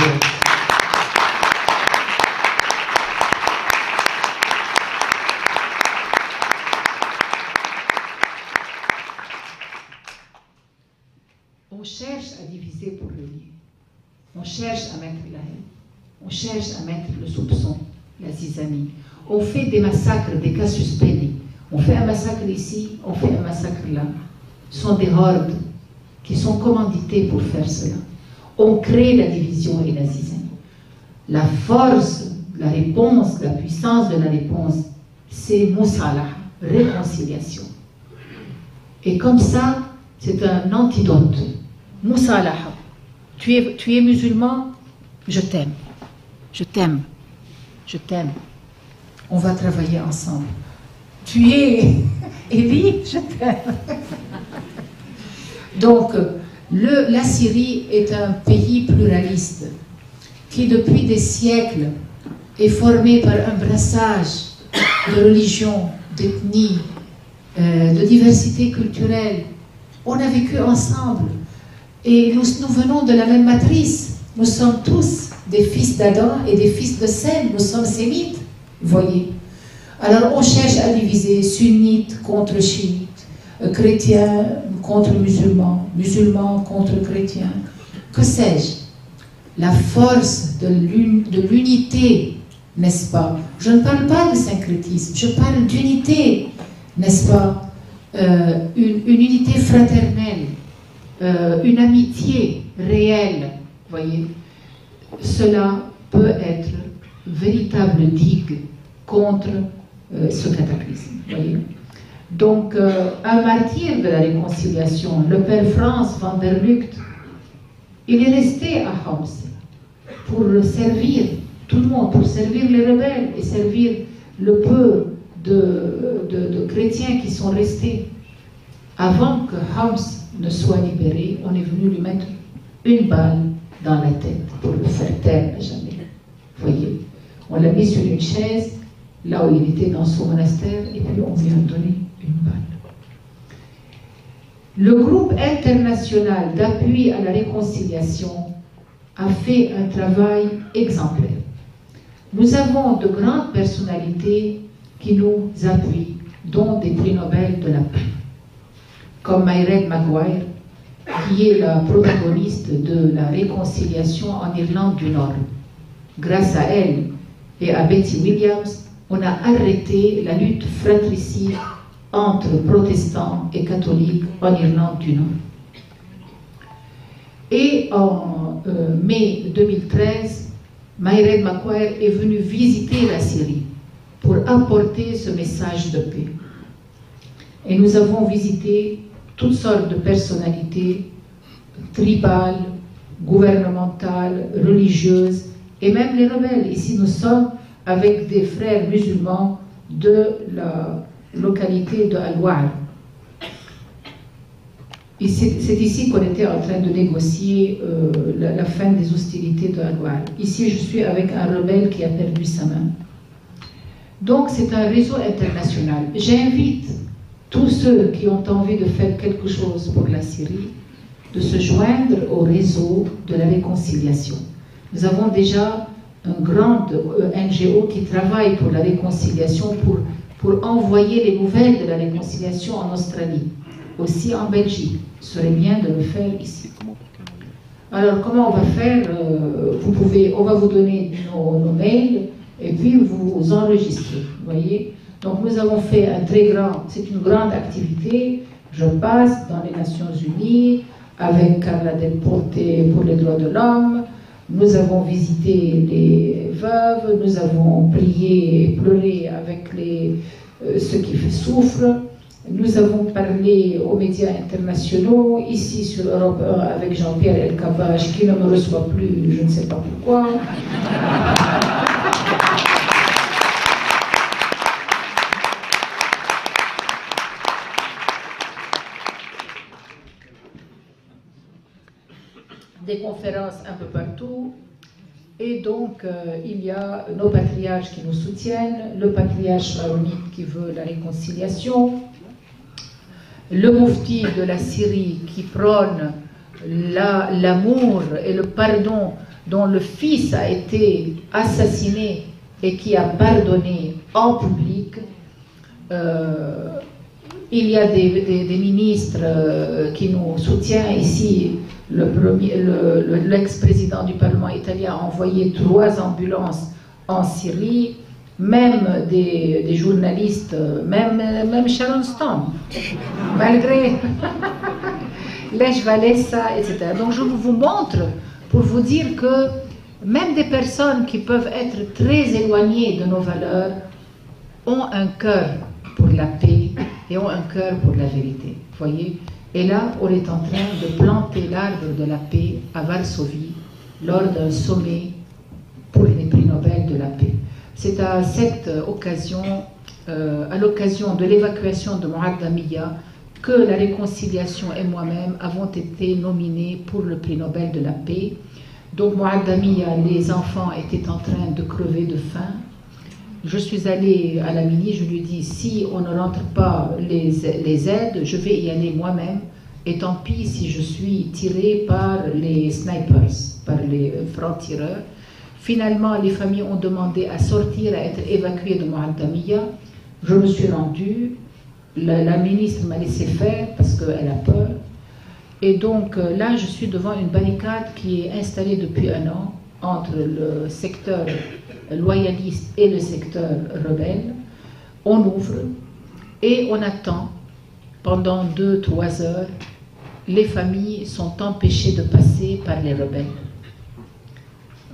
on cherche à diviser pour le lien. On cherche à mettre la haine. On cherche à mettre le soupçon, la zizanie. On fait des massacres, des casus belli. On fait un massacre ici, on fait un massacre là. Ce sont des hordes qui sont commandités pour faire cela. On crée la division et la zizanie. La force, la réponse, la puissance de la réponse, c'est musalah, réconciliation. Et comme ça, c'est un antidote. Musalah. Tu es musulman, je t'aime. Je t'aime. Je t'aime. On va travailler ensemble. Tu es Élie, je t'aime. Donc, la Syrie est un pays pluraliste qui, depuis des siècles, est formé par un brassage de religions, d'ethnies, de diversité culturelle. On a vécu ensemble et nous venons de la même matrice. Nous sommes tous des fils d'Adam et des fils de Sem. Nous sommes sémites, vous voyez. Alors on cherche à diviser sunnites contre chiites, chrétiens contre musulmans, musulmans contre chrétiens, que sais-je. La force de l'unité, n'est-ce pas? Je ne parle pas de syncrétisme, je parle d'unité, n'est-ce pas? Une unité fraternelle, une amitié réelle, voyez. Cela peut être véritable digue contre ce cataclysme, voyez. Donc, un martyr de la réconciliation, le père Franz van der Lugt, il est resté à Homs pour servir tout le monde, pour servir les rebelles et servir le peu de chrétiens qui sont restés. Avant que Homs ne soit libéré, on est venu lui mettre une balle dans la tête pour le faire taire à jamais. Vous voyez, on l'a mis sur une chaise, là où il était dans son monastère, et puis on lui a donné une balle. Le groupe international d'appui à la réconciliation a fait un travail exemplaire. Nous avons de grandes personnalités qui nous appuient, dont des prix Nobel de la paix, comme Mairead Maguire, qui est la protagoniste de la réconciliation en Irlande du Nord. Grâce à elle et à Betty Williams, on a arrêté la lutte fratricide entre protestants et catholiques en Irlande du Nord. Et en mai 2013, Mairead Maguire est venue visiter la Syrie pour apporter ce message de paix. Et nous avons visité toutes sortes de personnalités tribales, gouvernementales, religieuses, et même les rebelles. Ici, nous sommes avec des frères musulmans de la localité de Al-Wa'al. C'est ici qu'on était en train de négocier la fin des hostilités de Al-Wa'al. Ici, je suis avec un rebelle qui a perdu sa main. Donc, c'est un réseau international. J'invite tous ceux qui ont envie de faire quelque chose pour la Syrie de se joindre au réseau de la réconciliation. Nous avons déjà un grand NGO qui travaille pour la réconciliation, pour envoyer les nouvelles de la réconciliation en Australie, aussi en Belgique. Ce serait bien de le faire ici. Alors, comment on va faire? On va vous donner nos mails et puis vous enregistrez, vous voyez. Donc, nous avons fait c'est une grande activité. Je passe dans les Nations Unies avec Carla Del Ponte pour les droits de l'homme. Nous avons visité les veuves, nous avons prié et pleuré avec ceux qui souffrent. Nous avons parlé aux médias internationaux, ici sur Europe 1 avec Jean-Pierre Elkabbach, qui ne me reçoit plus, je ne sais pas pourquoi. Des conférences un peu partout, et donc il y a nos patriarches qui nous soutiennent, le patriarche maronite qui veut la réconciliation, le moufti de la Syrie qui prône l'amour et le pardon, dont le fils a été assassiné et qui a pardonné en public. Il y a des ministres qui nous soutiennent ici. L'ex-président du Parlement italien a envoyé 3 ambulances en Syrie, même des journalistes, même Sharon Stone, malgré Lech Walesa, etc. Donc je vous montre pour vous dire que même des personnes qui peuvent être très éloignées de nos valeurs ont un cœur pour la paix et ont un cœur pour la vérité. Voyez? Et là, on est en train de planter l'arbre de la paix à Varsovie lors d'un sommet pour les prix Nobel de la paix. C'est à cette occasion, à l'occasion de l'évacuation de Mouad Amia, que la réconciliation et moi-même avons été nominés pour le prix Nobel de la paix. Donc Mouad Amia, les enfants étaient en train de crever de faim. Je suis allée à la ministre, je lui ai dit, si on ne rentre pas les aides, je vais y aller moi-même, et tant pis si je suis tirée par les snipers, par les francs-tireurs. Finalement, les familles ont demandé à sortir, à être évacuées de Mouad-Amia. Je me suis rendue, la ministre m'a laissé faire parce qu'elle a peur. Et donc là, je suis devant une barricade qui est installée depuis 1 an entre le secteur loyaliste et le secteur rebelle. On ouvre et on attend pendant 2-3 heures. Les familles sont empêchées de passer par les rebelles.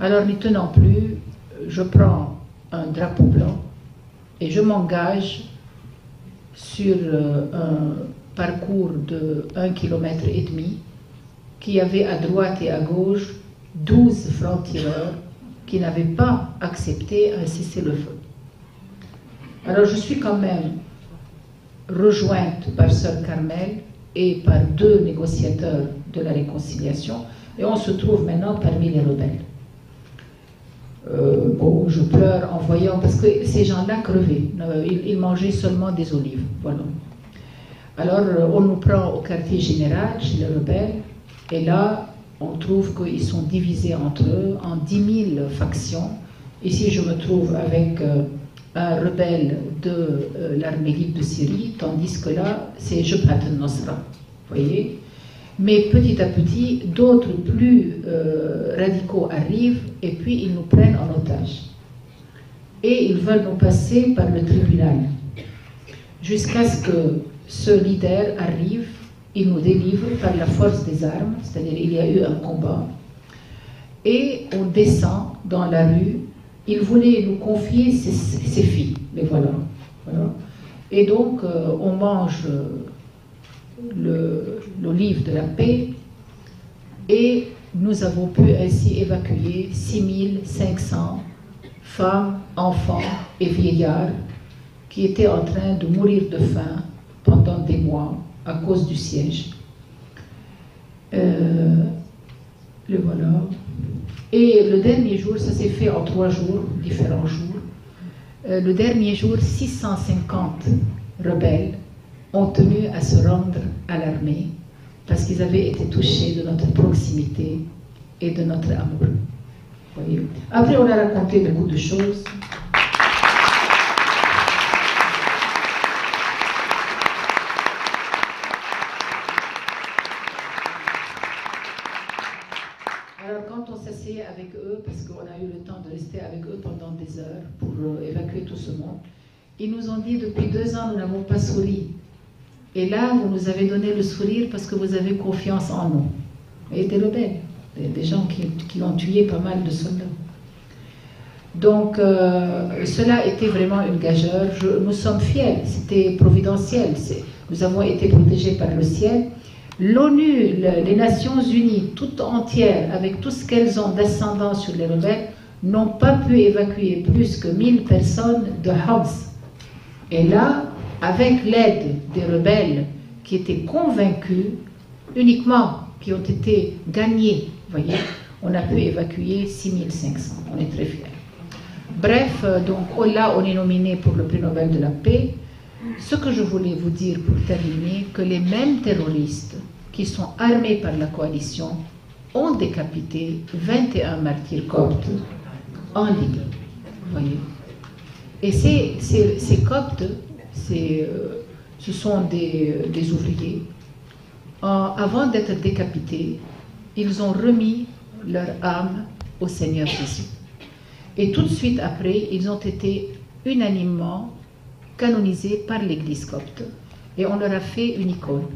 Alors, n'y tenant plus, je prends un drapeau blanc et je m'engage sur un parcours de 1,5 km qui avait à droite et à gauche 12 francs-tireurs qui n'avaient pas accepté un cessez-le-feu. Alors je suis quand même rejointe par Sœur Carmel et par 2 négociateurs de la réconciliation, et on se trouve maintenant parmi les rebelles. Bon, je pleure en voyant, parce que ces gens-là crevaient, ils mangeaient seulement des olives, voilà. Alors on nous prend au quartier général, chez les rebelles, et là, on trouve qu'ils sont divisés entre eux en 10 000 factions. Ici, je me trouve avec un rebelle de l'armée libre de Syrie, tandis que là, c'est Jabhat al-Nusra, voyez. Mais petit à petit, d'autres plus radicaux arrivent et puis ils nous prennent en otage. Et ils veulent nous passer par le tribunal, jusqu'à ce que ce leader arrive. Il nous délivre par la force des armes, c'est-à-dire il y a eu un combat, et on descend dans la rue. Il voulait nous confier ses filles, les voilà. Et donc on mange l'olive de la paix, et nous avons pu ainsi évacuer 6500 femmes, enfants et vieillards qui étaient en train de mourir de faim pendant des mois à cause du siège. Le voilà. Et le dernier jour, ça s'est fait en 3 jours, différents jours. Le dernier jour, 650 rebelles ont tenu à se rendre à l'armée parce qu'ils avaient été touchés de notre proximité et de notre amour. Voyez. Après, on a raconté beaucoup de choses. Alors, quand on s'asseyait avec eux, parce qu'on a eu le temps de rester avec eux pendant des heures pour évacuer tout ce monde, ils nous ont dit, depuis 2 ans, nous n'avons pas souri. Et là, vous nous avez donné le sourire parce que vous avez confiance en nous. Et des rebelles, des gens qui ont tué pas mal de soldats. Donc, cela était vraiment une gageure. Nous sommes fiers, c'était providentiel. Nous avons été protégés par le ciel. L'ONU, les Nations Unies, toutes entières, avec tout ce qu'elles ont d'ascendant sur les rebelles, n'ont pas pu évacuer plus que 1000 personnes de Homs. Et là, avec l'aide des rebelles qui étaient convaincus, uniquement, qui ont été gagnés, voyez, on a pu évacuer 6500. On est très fiers. Bref, donc là, on est nominé pour le prix Nobel de la paix. Ce que je voulais vous dire pour terminer, que les mêmes terroristes qui sont armés par la coalition ont décapité 21 martyrs coptes en Libye. Voyez. Et ces coptes, ce sont des ouvriers. Avant d'être décapités, ils ont remis leur âme au Seigneur Jésus. Et tout de suite après, ils ont été unanimement canonisés par l'Église copte. Et on leur a fait une icône.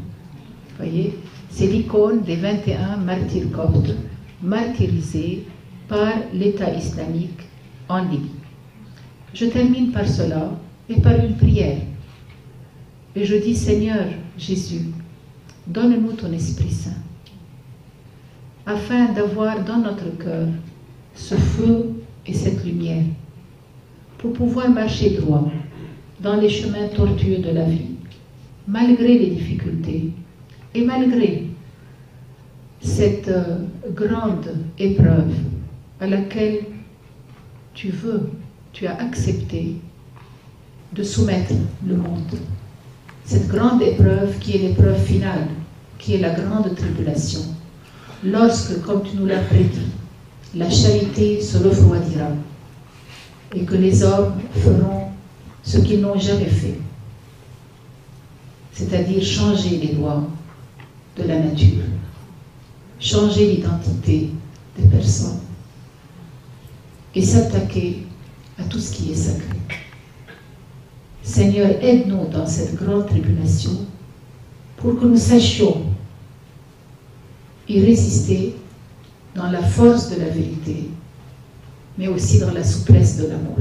Vous voyez, c'est l'icône des 21 martyrs coptes martyrisés par l'État islamique en Libye. Je termine par cela et par une prière. Et je dis, Seigneur Jésus, donne-nous ton Esprit Saint, afin d'avoir dans notre cœur ce feu et cette lumière, pour pouvoir marcher droit dans les chemins tortueux de la vie, malgré les difficultés et malgré cette grande épreuve à laquelle tu as accepté de soumettre le monde. Cette grande épreuve qui est l'épreuve finale, qui est la grande tribulation. Lorsque, comme tu nous l'as prédit, la charité se refroidira et que les hommes feront ce qu'ils n'ont jamais fait, c'est-à-dire changer les lois de la nature, changer l'identité des personnes et s'attaquer à tout ce qui est sacré. Seigneur, aide-nous dans cette grande tribulation pour que nous sachions y résister dans la force de la vérité, mais aussi dans la souplesse de l'amour.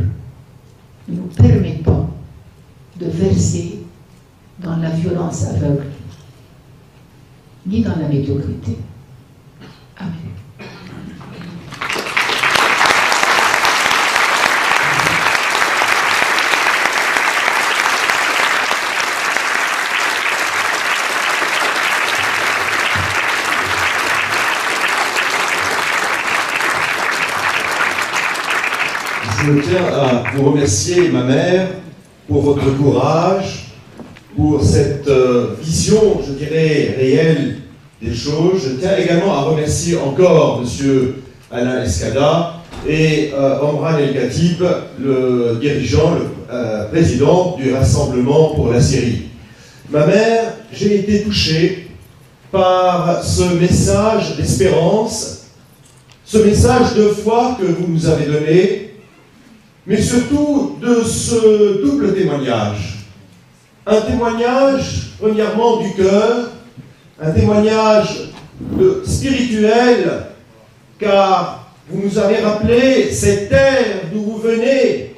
Ne nous permets pas de verser dans la violence aveugle, ni dans la médiocrité. Amen. Je tiens à vous remercier, ma mère, pour votre courage, pour cette vision, je dirais, réelle des choses. Je tiens également à remercier encore M. Alain Escada et Omran El Khatib, le dirigeant, le président du Rassemblement pour la Syrie. Ma mère, j'ai été touché par ce message d'espérance, ce message de foi que vous nous avez donné, mais surtout de ce double témoignage. Un témoignage, premièrement, du cœur, un témoignage spirituel, car vous nous avez rappelé cette terre d'où vous venez,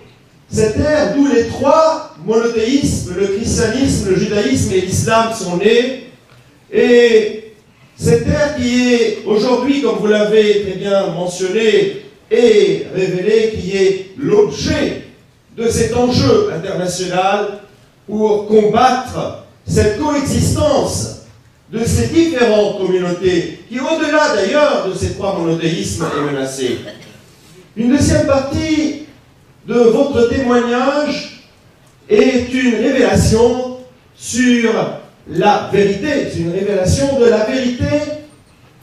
cette terre d'où les trois monothéismes, le christianisme, le judaïsme et l'islam sont nés, et cette terre qui est aujourd'hui, comme vous l'avez très bien mentionné, et révélé, qui est l'objet de cet enjeu international pour combattre cette coexistence de ces différentes communautés qui, au-delà d'ailleurs de ces trois monothéismes, est menacée. Une deuxième partie de votre témoignage est une révélation sur la vérité, c'est une révélation de la vérité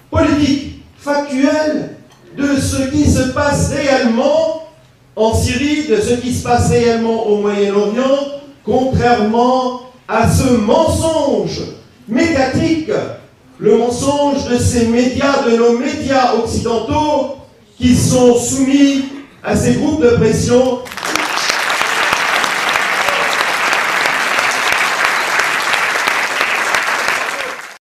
politique, factuelle, de ce qui se passe réellement en Syrie, de ce qui se passe réellement au Moyen-Orient, contrairement à ce mensonge médiatique, le mensonge de ces médias, de nos médias occidentaux, qui sont soumis à ces groupes de pression